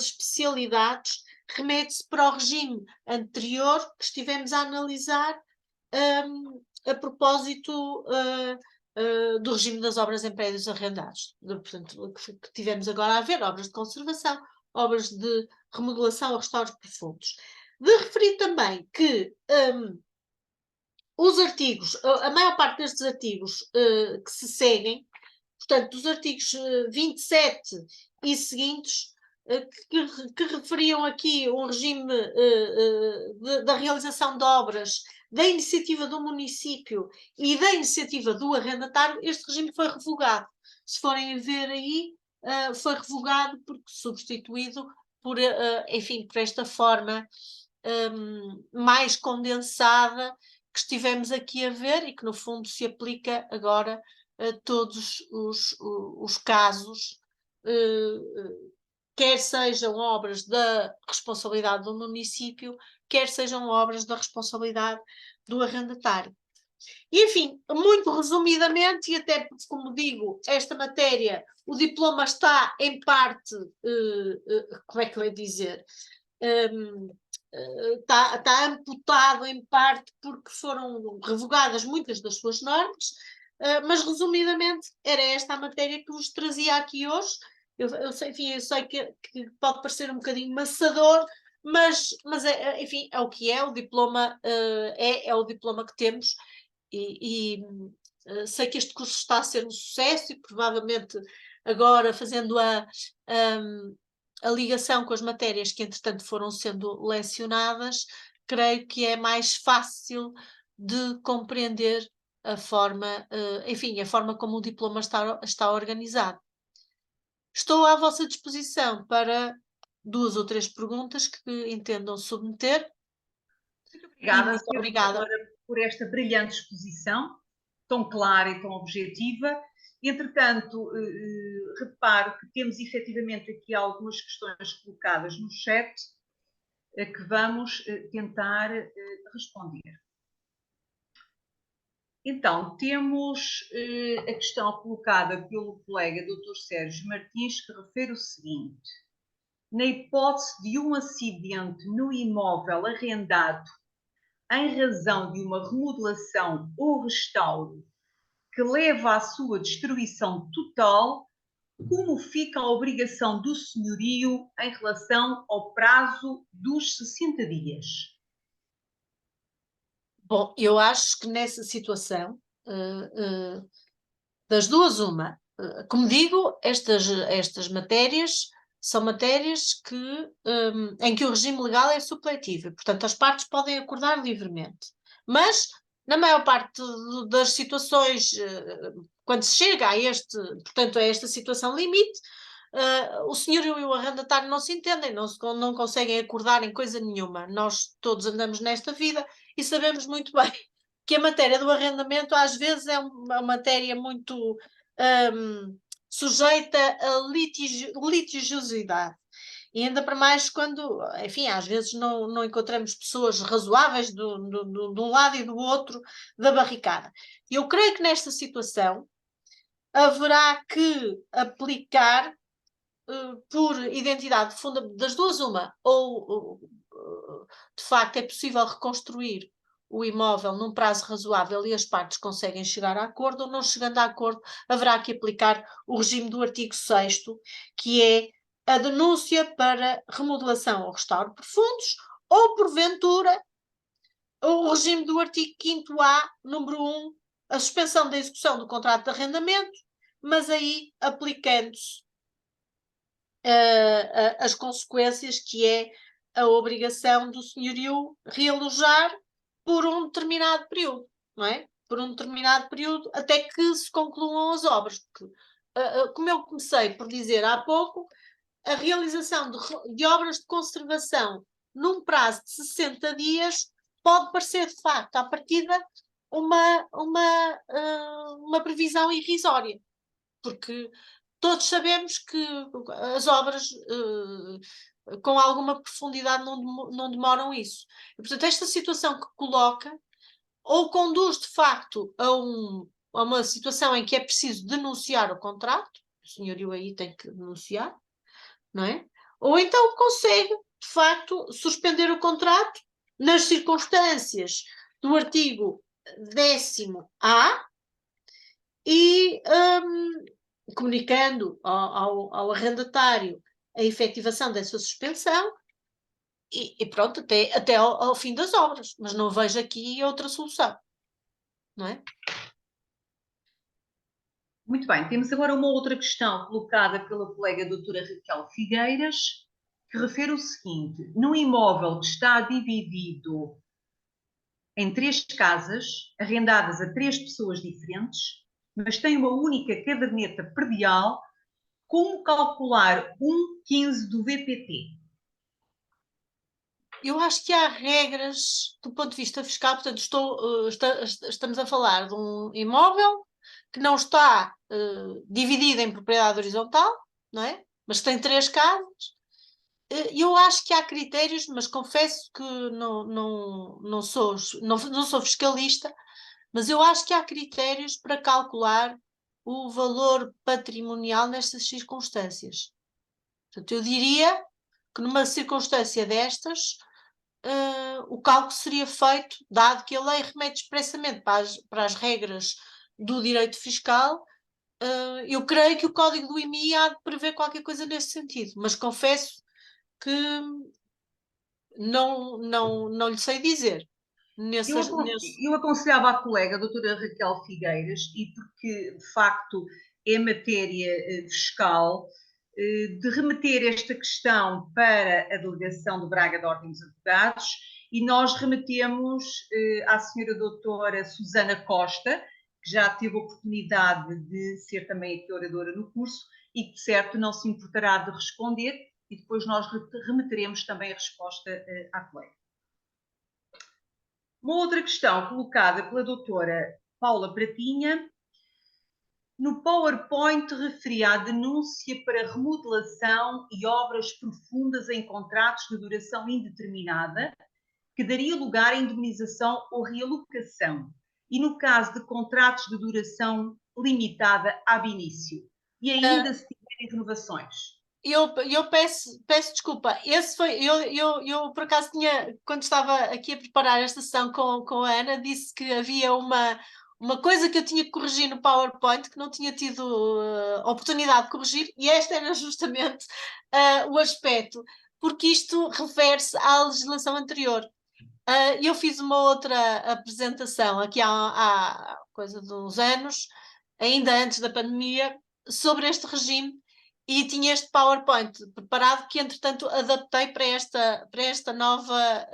especialidades, remete-se para o regime anterior que estivemos a analisar a propósito do regime das obras em prédios arrendados. Portanto, que tivemos agora a ver, obras de conservação, obras de remodelação ou restauros profundos. De referir também que os artigos, a maior parte destes artigos que se seguem, portanto, dos artigos 27 e seguintes, que referiam aqui um regime da realização de obras da iniciativa do município e da iniciativa do arrendatário, este regime foi revogado. Se forem ver aí, foi revogado porque substituído por esta forma mais condensada que estivemos aqui a ver e que, no fundo, se aplica agora a todos os casos, quer sejam obras da responsabilidade do município, quer sejam obras da responsabilidade do arrendatário. E, enfim, muito resumidamente, e até porque, como digo, esta matéria, o diploma está em parte, como é que eu ia dizer, está amputado em parte porque foram revogadas muitas das suas normas, mas resumidamente era esta a matéria que vos trazia aqui hoje. Eu sei, enfim, eu sei que pode parecer um bocadinho maçador, mas enfim, é o que é, o diploma é o diploma que temos e sei que este curso está a ser um sucesso e provavelmente agora fazendo a ligação com as matérias que entretanto foram sendo lecionadas, creio que é mais fácil de compreender a forma, enfim, a forma como o diploma está organizado. Estou à vossa disposição para 2 ou 3 perguntas que entendam submeter. Muito obrigada, Muito obrigada por esta brilhante exposição, tão clara e tão objetiva. Entretanto, reparo que temos efetivamente aqui algumas questões colocadas no chat que vamos tentar responder. Então, temos a questão colocada pelo colega Dr. Sérgio Martins, que refere o seguinte: na hipótese de um acidente no imóvel arrendado em razão de uma remodelação ou restauro que leva à sua destruição total, como fica a obrigação do senhorio em relação ao prazo dos 60 dias? Bom, eu acho que nessa situação, das duas, uma. Como digo, estas matérias são matérias em que o regime legal é supletivo, e, portanto, as partes podem acordar livremente. Mas, na maior parte das situações, quando se chega portanto, a esta situação limite, o senhor e o arrendatário não se entendem, não conseguem acordar em coisa nenhuma. Nós todos andamos nesta vida e sabemos muito bem que a matéria do arrendamento às vezes é uma matéria muito sujeita a litigiosidade. E ainda para mais quando, enfim, às vezes não encontramos pessoas razoáveis de um lado e do outro da barricada. Eu creio que nesta situação haverá que aplicar por identidade das duas uma, ou de facto é possível reconstruir o imóvel num prazo razoável e as partes conseguem chegar a acordo, ou não chegando a acordo, haverá que aplicar o regime do artigo 6º, que é a denúncia para remodelação ou restauro por fundos, ou porventura o regime do artigo 5º-A, número 1, a suspensão da execução do contrato de arrendamento, mas aí aplicando-se as consequências, que é a obrigação do senhorio realojar por um determinado período, não é? Por um determinado período, até que se concluam as obras. Porque, como eu comecei por dizer há pouco, a realização de obras de conservação num prazo de 60 dias pode parecer, de facto, à partida, uma previsão irrisória, porque todos sabemos que as obras com alguma profundidade não demoram isso. E, portanto, esta situação que coloca ou conduz de facto a uma situação em que é preciso denunciar o contrato, o senhorio aí tem que denunciar, não é? Ou então consegue, de facto, suspender o contrato nas circunstâncias do artigo 10º-A e comunicando ao arrendatário a efetivação dessa suspensão e pronto, até ao fim das obras. Mas não vejo aqui outra solução, não é? Muito bem, temos agora uma outra questão colocada pela colega doutora Raquel Figueiras, que refere o seguinte: num imóvel que está dividido em 3 casas, arrendadas a 3 pessoas diferentes, mas tem uma única caderneta predial, como calcular 1/15 do VPT? Eu acho que há regras do ponto de vista fiscal, portanto, estamos a falar de um imóvel que não está dividido em propriedade horizontal, não é? Mas tem 3 casas. Eu acho que há critérios, mas confesso que não sou fiscalista, mas eu acho que há critérios para calcular o valor patrimonial nestas circunstâncias. Portanto, eu diria que numa circunstância destas, o cálculo seria feito, dado que a lei remete expressamente para as regras do direito fiscal. Eu creio que o Código do IMI há de prever qualquer coisa nesse sentido, mas confesso que não lhe sei dizer. Eu, eu aconselhava a colega, a doutora Raquel Figueiras, e porque de facto é matéria fiscal, de remeter esta questão para a delegação de Braga da Ordem dos Advogados e nós remetemos à senhora doutora Susana Costa, que já teve a oportunidade de ser também aqui oradora no curso e que, de certo, não se importará de responder e depois nós remeteremos também a resposta à colega. Uma outra questão colocada pela doutora Paula Pratinha, no PowerPoint referia à denúncia para remodelação e obras profundas em contratos de duração indeterminada, que daria lugar à indemnização ou realocação, e no caso de contratos de duração limitada ab início, e ainda se tiverem renovações. Eu peço desculpa. Esse foi, eu por acaso tinha, quando estava aqui a preparar esta sessão com a Ana, disse que havia uma coisa que eu tinha que corrigir no PowerPoint, que não tinha tido oportunidade de corrigir, e este era justamente o aspecto, porque isto refere-se à legislação anterior. Eu fiz uma outra apresentação aqui há coisa de uns anos, ainda antes da pandemia, sobre este regime e tinha este PowerPoint preparado que, entretanto, adaptei para esta nova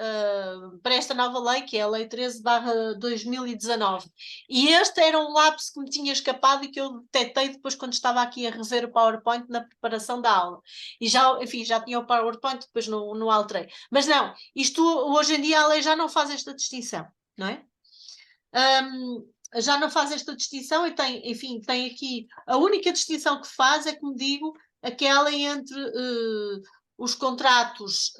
lei, que é a Lei 13/2019. E este era um lapso que me tinha escapado e que eu detectei depois quando estava aqui a rever o PowerPoint na preparação da aula. E já, enfim, já tinha o PowerPoint, depois não alterei. Mas não, isto hoje em dia a lei já não faz esta distinção, não é? Já não faz esta distinção e tem, enfim, tem aqui, a única distinção que faz é, como digo, aquela entre os contratos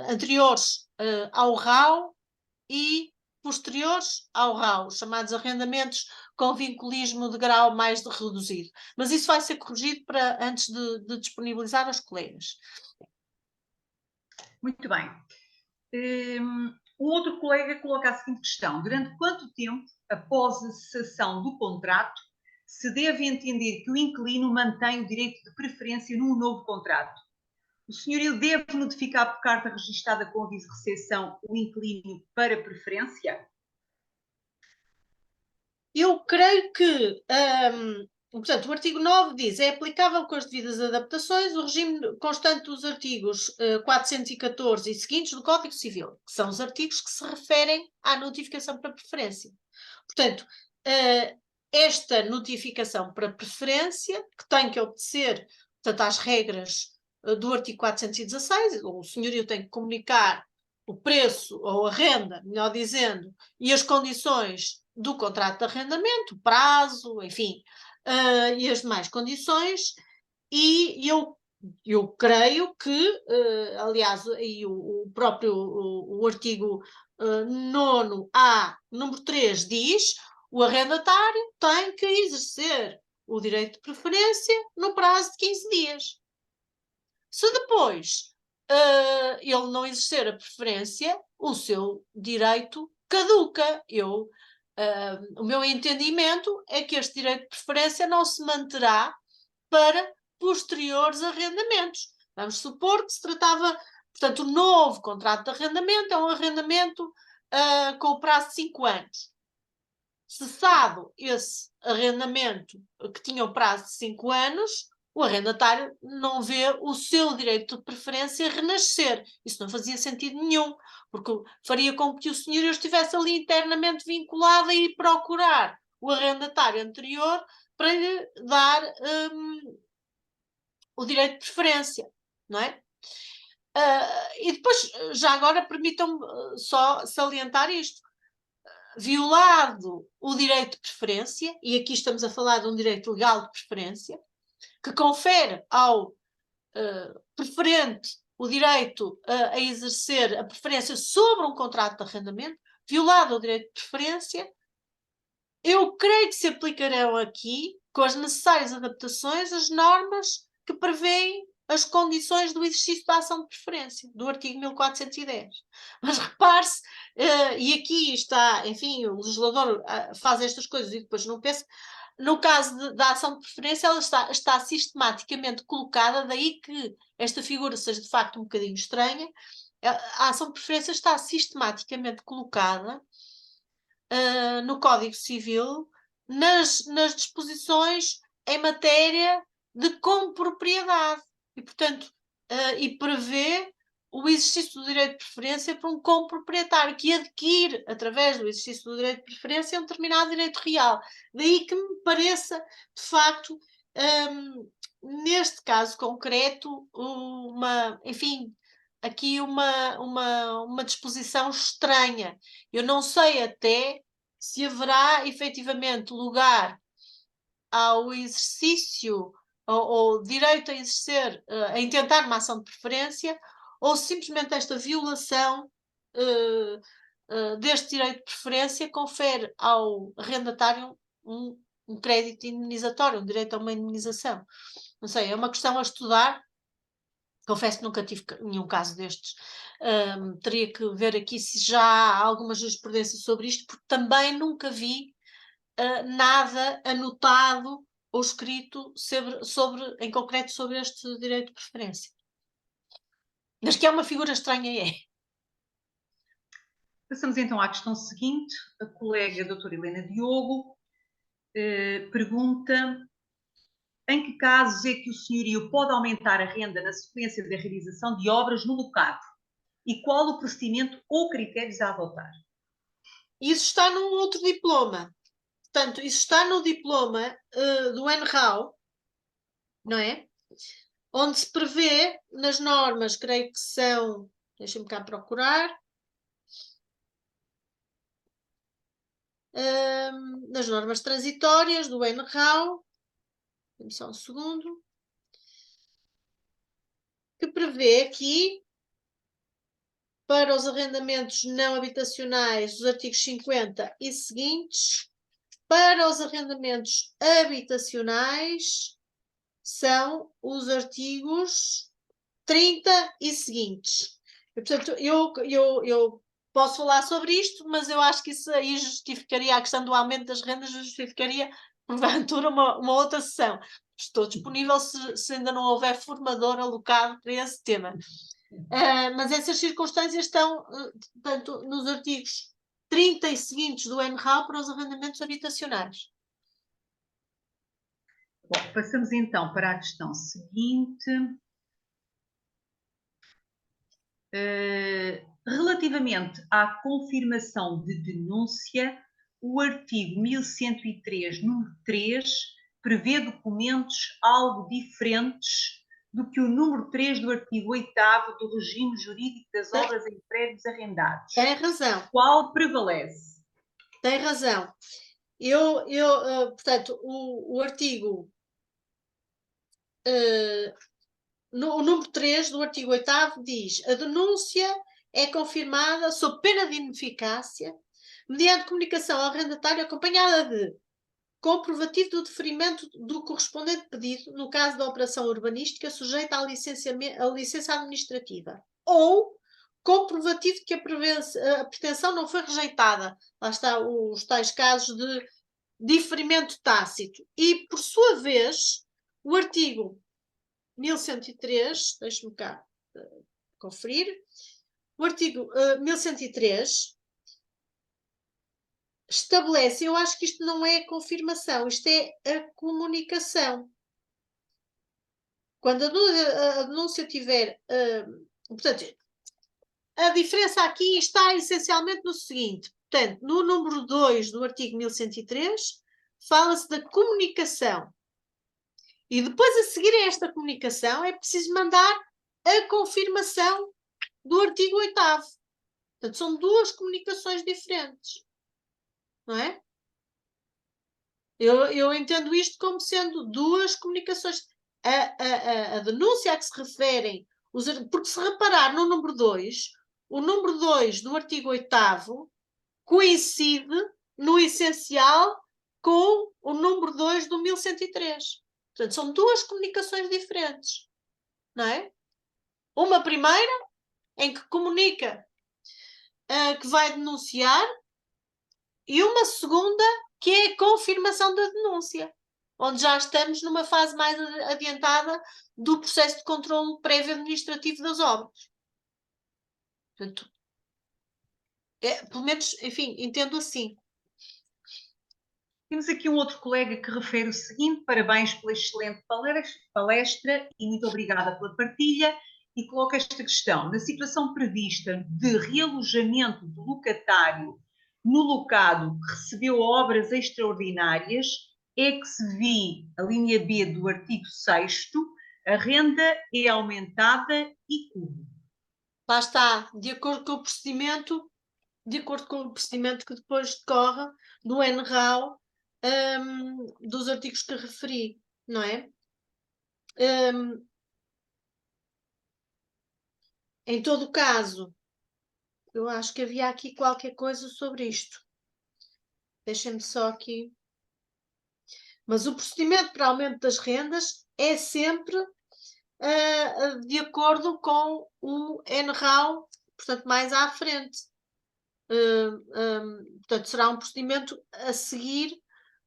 anteriores ao RAU e posteriores ao RAU, chamados arrendamentos com vinculismo de grau mais reduzido. Mas isso vai ser corrigido antes de disponibilizar aos colegas. Muito bem. Um outro colega coloca a seguinte questão: durante quanto tempo, após a cessação do contrato, se deve entender que o inquilino mantém o direito de preferência num novo contrato? O senhorio deve notificar por carta registada com aviso de recepção o inquilino para preferência? Eu creio que, portanto, o artigo 9 diz: é aplicável com as devidas adaptações o regime constante dos artigos 414 e seguintes do Código Civil, que são os artigos que se referem à notificação para preferência. Portanto, esta notificação para preferência, que tem que obedecer, portanto, às regras do artigo 416, o senhorio tem que comunicar o preço ou a renda, melhor dizendo, e as condições do contrato de arrendamento, prazo, enfim, e as demais condições, e eu creio que, aliás, aí o próprio o artigo 9A, número 3, diz: o arrendatário tem que exercer o direito de preferência no prazo de 15 dias. Se depois ele não exercer a preferência, o seu direito caduca. O meu entendimento é que este direito de preferência não se manterá para posteriores arrendamentos. Vamos supor que se tratava, portanto, o novo contrato de arrendamento é um arrendamento com o prazo de 5 anos. Cessado esse arrendamento que tinha o prazo de 5 anos, o arrendatário não vê o seu direito de preferência renascer. Isso não fazia sentido nenhum, porque faria com que o senhor estivesse ali internamente vinculado a ir procurar o arrendatário anterior para lhe dar o direito de preferência. não é? E depois, já agora, permitam-me só salientar isto. Violado o direito de preferência, e aqui estamos a falar de um direito legal de preferência, que confere ao preferente o direito a exercer a preferência sobre um contrato de arrendamento, violado o direito de preferência, eu creio que se aplicarão aqui, com as necessárias adaptações, as normas que prevêem as condições do exercício da ação de preferência, do artigo 1410. Mas repare-se, e aqui está, enfim, o legislador faz estas coisas e depois não pensa, no caso da ação de preferência, ela está sistematicamente colocada, daí que esta figura seja de facto um bocadinho estranha. A ação de preferência está sistematicamente colocada no Código Civil nas disposições em matéria de compropriedade e, portanto, e prevê o exercício do direito de preferência por um comproprietário que adquire, através do exercício do direito de preferência, um determinado direito real. Daí que me pareça, de facto, neste caso concreto, enfim, aqui uma disposição estranha. Eu não sei até se haverá efetivamente lugar ao exercício ou direito a exercer, a intentar uma ação de preferência, ou simplesmente esta violação deste direito de preferência confere ao arrendatário um crédito indemnizatório, um direito a uma indemnização. Não sei, é uma questão a estudar. Confesso que nunca tive nenhum caso destes. Teria que ver aqui se já há alguma jurisprudência sobre isto, porque também nunca vi nada anotado ou escrito em concreto sobre este direito de preferência. Mas que é uma figura estranha, é. Passamos então à questão seguinte. A colega doutora Helena Diogo pergunta: em que casos é que o senhorio pode aumentar a renda na sequência da realização de obras no locado? E qual o procedimento ou critérios a adotar? Isso está num outro diploma. Portanto, isso está no diploma do NRAU, não é? Onde se prevê, nas normas, creio que são, deixem-me cá procurar, nas normas transitórias do NRAU, só um segundo, que prevê aqui, para os arrendamentos não habitacionais, os artigos 50 e seguintes. Para os arrendamentos habitacionais, são os artigos 30 e seguintes. E, portanto, eu posso falar sobre isto, mas eu acho que isso aí justificaria a questão do aumento das rendas, justificaria, porventura, uma outra sessão. Estou disponível se ainda não houver formador alocado para esse tema. Mas essas circunstâncias estão, portanto, nos artigos 30 e seguintes do NRAU para os arrendamentos habitacionais. Bom, passamos então para a questão seguinte. Relativamente à confirmação de denúncia, o artigo 1103, número 3, prevê documentos algo diferentes do que o número 3 do artigo 8º do regime jurídico das obras em prédios arrendados. Tem razão. Qual prevalece? Tem razão. Portanto, o artigo... o número 3 do artigo 8º diz: a denúncia é confirmada sob pena de ineficácia mediante comunicação ao arrendatário acompanhada de comprovativo do deferimento do correspondente pedido no caso da operação urbanística sujeita à licença administrativa, ou comprovativo de que a pretensão não foi rejeitada. Lá está os tais casos de diferimento tácito. E, por sua vez, o artigo 1103, deixe-me cá conferir, o artigo 1103 estabelece, eu acho que isto não é a confirmação, isto é a comunicação. Quando a denúncia tiver... portanto, a diferença aqui está essencialmente no seguinte, portanto, no número 2 do artigo 1103, fala-se da comunicação. E depois, a seguir a esta comunicação, é preciso mandar a confirmação do artigo 8º. Portanto, são duas comunicações diferentes, não é? Eu entendo isto como sendo duas comunicações. A denúncia a que se referem, porque se reparar no número 2, o número 2 do artigo 8º coincide, no essencial, com o número 2 do 1103. Portanto, são duas comunicações diferentes, não é? Uma primeira, em que comunica que vai denunciar, e uma segunda, que é a confirmação da denúncia, onde já estamos numa fase mais adiantada do processo de controle prévio administrativo das obras. Portanto, pelo menos, enfim, entendo assim. Temos aqui um outro colega que refere o seguinte: parabéns pela excelente palestra e muito obrigada pela partilha. E coloca esta questão: na situação prevista de realojamento do locatário no locado que recebeu obras extraordinárias, é que se vê a linha B do artigo 6º, a renda é aumentada e como? Lá está, de acordo com o procedimento que depois decorre do NRAO, dos artigos que referi, não é? Em todo o caso, eu acho que havia aqui qualquer coisa sobre isto. Deixem-me só aqui. Mas o procedimento para aumento das rendas é sempre de acordo com o NRAO, portanto, mais à frente. Portanto, será um procedimento a seguir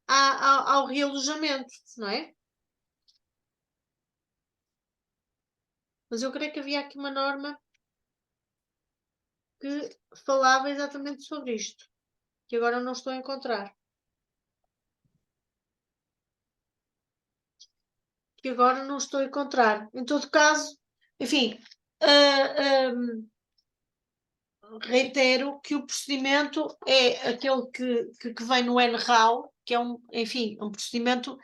ao realojamento, não é? Mas eu creio que havia aqui uma norma que falava exatamente sobre isto, que agora não estou a encontrar. Que agora não estou a encontrar. Em todo caso, enfim, reitero que o procedimento é aquele que vem no NRAO, que é enfim, um procedimento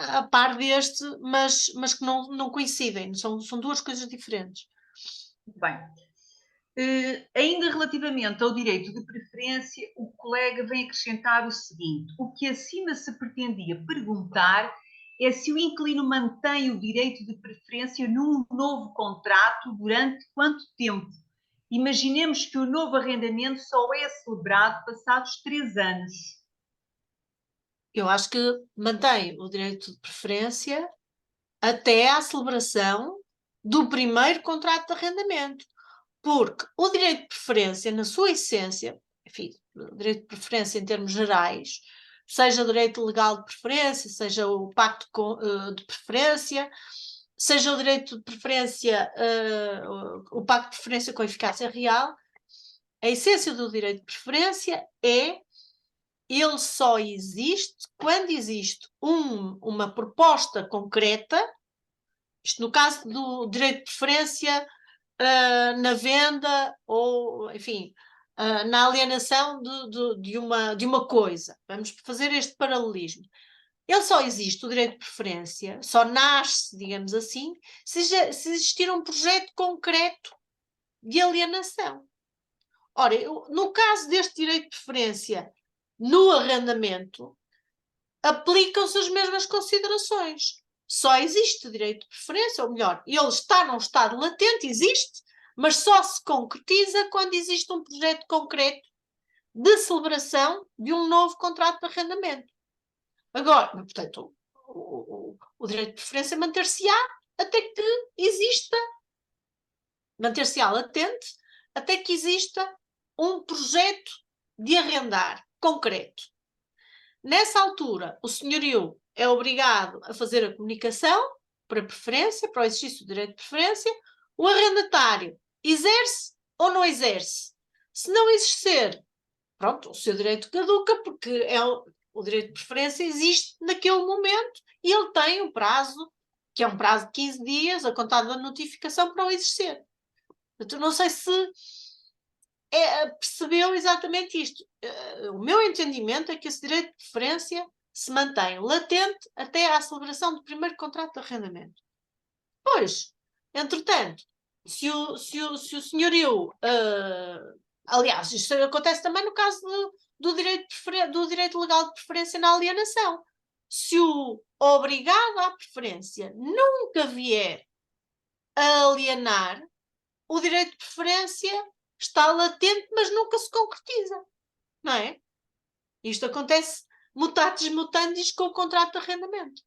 a par deste, mas que não coincidem, são duas coisas diferentes. Muito bem. Ainda relativamente ao direito de preferência, o colega vem acrescentar o seguinte: o que acima se pretendia perguntar é se o inquilino mantém o direito de preferência num novo contrato durante quanto tempo? Imaginemos que o novo arrendamento só é celebrado passados 3 anos. Eu acho que mantém o direito de preferência até à celebração do primeiro contrato de arrendamento. Porque o direito de preferência, na sua essência, enfim, o direito de preferência em termos gerais, seja o direito legal de preferência, seja o pacto de preferência, seja o direito de preferência, o pacto de preferência com eficácia real, a essência do direito de preferência é ele só existe quando existe uma proposta concreta, isto no caso do direito de preferência, na venda ou, enfim, na alienação de uma coisa. Vamos fazer este paralelismo. Ele só existe, o direito de preferência, só nasce, digamos assim, se existir um projeto concreto de alienação. Ora, no caso deste direito de preferência no arrendamento, aplicam-se as mesmas considerações. Só existe direito de preferência, ou melhor, ele está num estado latente, existe, mas só se concretiza quando existe um projeto concreto de celebração de um novo contrato de arrendamento. Agora, portanto, o direito de preferência manter-se-á até que exista, manter-se-á latente, até que exista um projeto de arrendar concreto. Nessa altura, o senhorio é obrigado a fazer a comunicação para preferência, para o exercício do direito de preferência. O arrendatário exerce ou não exerce? Se não exercer, pronto, o seu direito caduca, porque o direito de preferência existe naquele momento e ele tem um prazo, que é um prazo de 15 dias, a contar da notificação, para o exercer. Portanto, não sei se percebeu exatamente isto. O meu entendimento é que esse direito de preferência se mantém latente até à celebração do primeiro contrato de arrendamento. Pois, Entretanto, se o senhorio, aliás, isto acontece também no caso do direito legal de preferência na alienação. Se o obrigado à preferência nunca vier a alienar, o direito de preferência está latente, mas nunca se concretiza, não é? Isto acontece mutatis mutandis com o contrato de arrendamento.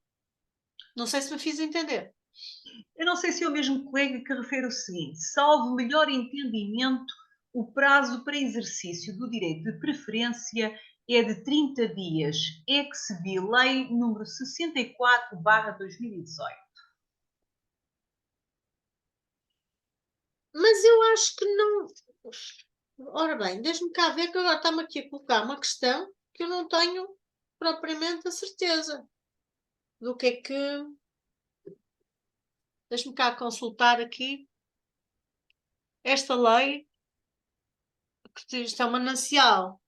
Não sei se me fiz entender. Eu não sei se é o mesmo colega que refere o seguinte: salvo melhor entendimento, o prazo para exercício do direito de preferência é de 30 dias, ex-bi Lei número 64/2018. Mas eu acho que não. Ora bem, deixe-me cá ver que agora está-me aqui a colocar uma questão que eu não tenho propriamente a certeza do que é que. Deixe-me cá consultar aqui esta lei, que isto é um manancial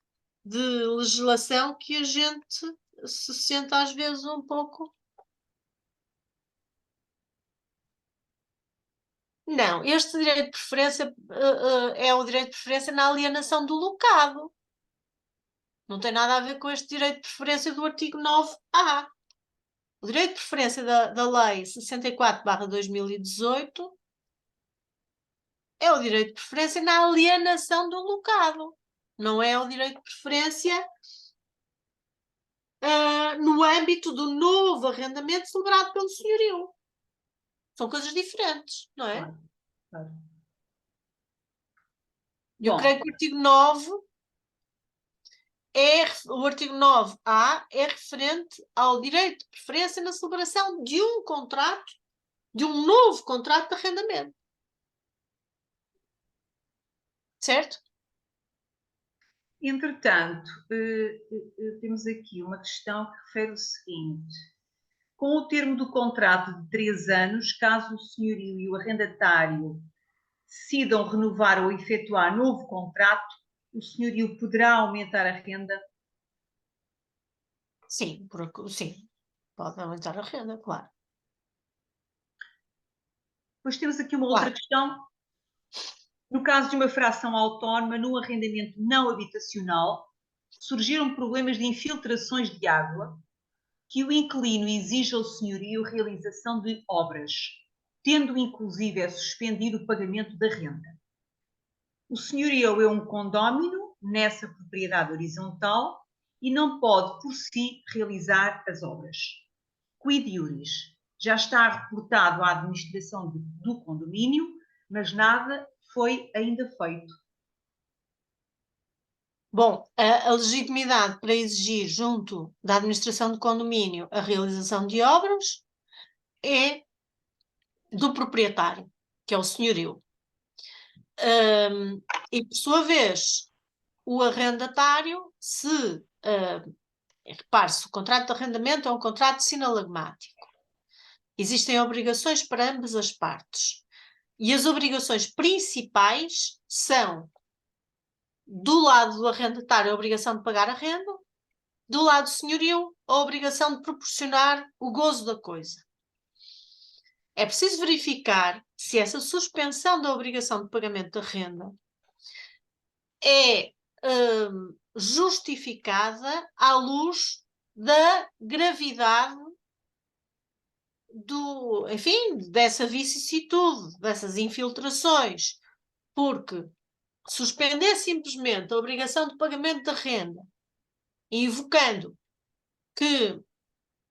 de legislação que a gente se sente às vezes um pouco. Não, este direito de preferência é o direito de preferência na alienação do locado. Não tem nada a ver com este direito de preferência do artigo 9A. O direito de preferência da Lei 64/2018 é o direito de preferência na alienação do locado. Não é o direito de preferência no âmbito do novo arrendamento celebrado pelo senhorio. São coisas diferentes, não é? Claro, claro. Eu Bom, creio que o artigo 9 o artigo 9A é referente ao direito de preferência na celebração de um contrato, de um novo contrato de arrendamento. Certo? entretanto, temos aqui uma questão que refere o seguinte: com o termo do contrato de 3 anos, caso o senhorio e o arrendatário decidam renovar ou efetuar novo contrato, o senhorio poderá aumentar a renda? Sim, sim. Pode aumentar a renda, claro. Depois temos aqui uma outra Claro. questão. No caso de uma fração autónoma, num arrendamento não habitacional, surgiram problemas de infiltrações de água que o inquilino exige ao senhorio realização de obras, tendo inclusive a suspender o pagamento da renda. O senhorio é um condómino nessa propriedade horizontal e não pode, por si, realizar as obras. Quid iuris? Já está reportado à administração do condomínio, mas nada foi ainda feito. Bom, a legitimidade para exigir junto da administração do condomínio a realização de obras é do proprietário, que é o senhorio. E, por sua vez, o arrendatário, repare-se, o contrato de arrendamento é um contrato sinalagmático. Existem obrigações para ambas as partes. E as obrigações principais são, do lado do arrendatário, a obrigação de pagar a renda, do lado do senhorio, a obrigação de proporcionar o gozo da coisa. É preciso verificar se essa suspensão da obrigação de pagamento da renda é justificada à luz da gravidade dessa vicissitude, dessas infiltrações, porque suspender simplesmente a obrigação de pagamento da renda, invocando que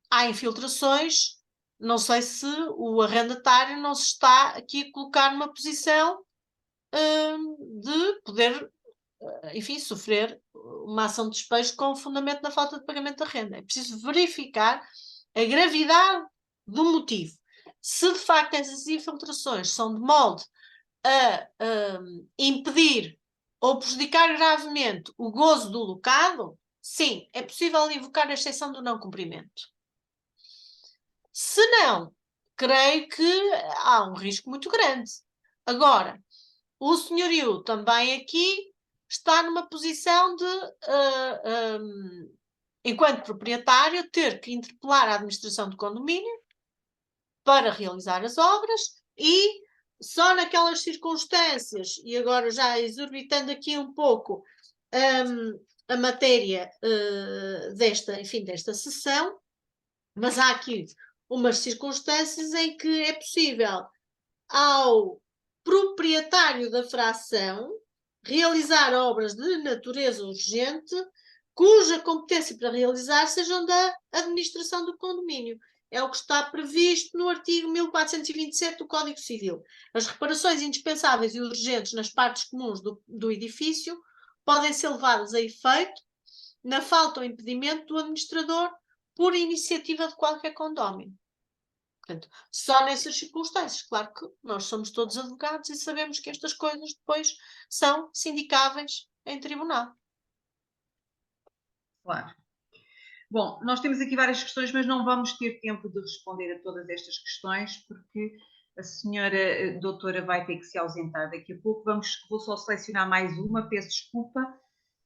há infiltrações, não sei se o arrendatário não se está aqui a colocar numa posição de poder, enfim, sofrer uma ação de despejo com o fundamento da falta de pagamento da renda. É preciso verificar a gravidade do motivo. Se de facto essas infiltrações são de modo a impedir ou prejudicar gravemente o gozo do locado, sim, é possível invocar a exceção do não cumprimento. Se não, creio que há um risco muito grande. Agora, o senhorio também aqui está numa posição de, enquanto proprietário, ter que interpelar a administração do condomínio para realizar as obras e só naquelas circunstâncias, e agora já exorbitando aqui um pouco a matéria desta sessão, mas há aqui umas circunstâncias em que é possível ao proprietário da fração realizar obras de natureza urgente, cuja competência para realizar sejam da administração do condomínio. É o que está previsto no artigo 1427 do Código Civil. As reparações indispensáveis e urgentes nas partes comuns do edifício podem ser levadas a efeito na falta ou impedimento do administrador por iniciativa de qualquer condómino. Portanto, só nessas circunstâncias. Claro que nós somos todos advogados e sabemos que estas coisas depois são sindicáveis em tribunal. Claro. Bom, nós temos aqui várias questões, mas não vamos ter tempo de responder a todas estas questões, porque a senhora doutora vai ter que se ausentar daqui a pouco. Vou só selecionar mais uma, peço desculpa,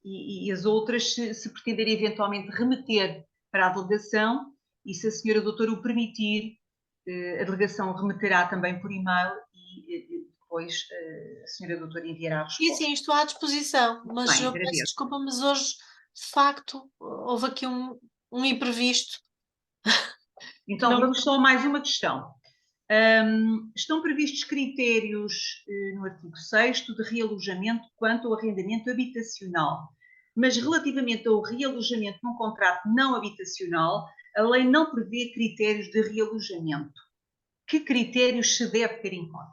e as outras, se pretenderem eventualmente remeter para a delegação, e se a senhora doutora o permitir, a delegação remeterá também por e-mail e depois a senhora doutora enviará a resposta. Sim, estou à disposição, mas Bem, eu peço desculpa, mas hoje, de facto, houve aqui um imprevisto. Então, Não... vamos só a mais uma questão. Estão previstos critérios no artigo 6º de realojamento quanto ao arrendamento habitacional, mas relativamente ao realojamento num contrato não habitacional, a lei não prevê critérios de realojamento. Que critérios se deve ter em conta?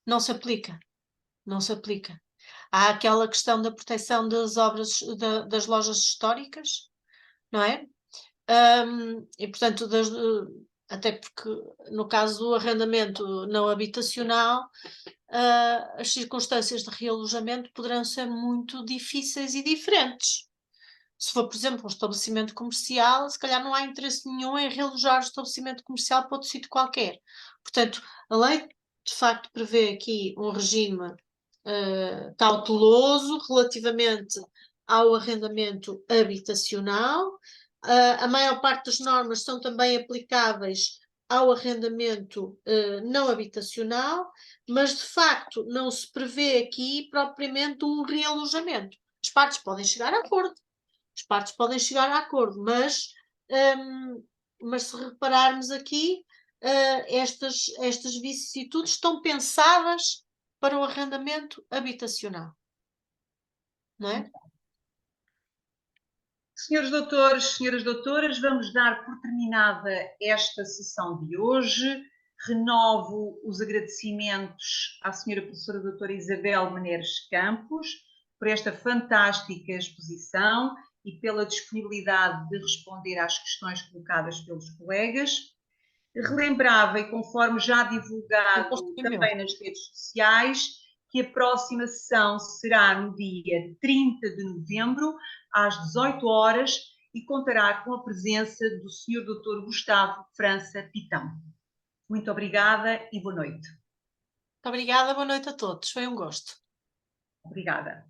Não se aplica. Não se aplica. Há aquela questão da proteção das obras, das lojas históricas, não é? E, portanto, até porque no caso do arrendamento não habitacional, as circunstâncias de realojamento poderão ser muito difíceis e diferentes. Se for, por exemplo, um estabelecimento comercial, se calhar não há interesse nenhum em realojar o estabelecimento comercial para outro sítio qualquer. Portanto, a lei, de facto, prevê aqui um regime cauteloso relativamente ao arrendamento habitacional. A maior parte das normas são também aplicáveis ao arrendamento não habitacional, mas de facto não se prevê aqui propriamente um realojamento. As partes podem chegar a acordo, mas se repararmos aqui, estas vicissitudes estão pensadas para o arrendamento habitacional, não é? Senhores doutores, senhoras doutoras, vamos dar por terminada esta sessão de hoje. Renovo os agradecimentos à senhora professora doutora Isabel Meneres Campos por esta fantástica exposição e pela disponibilidade de responder às questões colocadas pelos colegas. Relembrava, e conforme já divulgado também nas redes sociais, que a próxima sessão será no dia 30 de novembro, às 18 horas, e contará com a presença do Sr. Dr. Gustavo França Pitão. Muito obrigada e boa noite. Muito obrigada, boa noite a todos. Foi um gosto. Obrigada.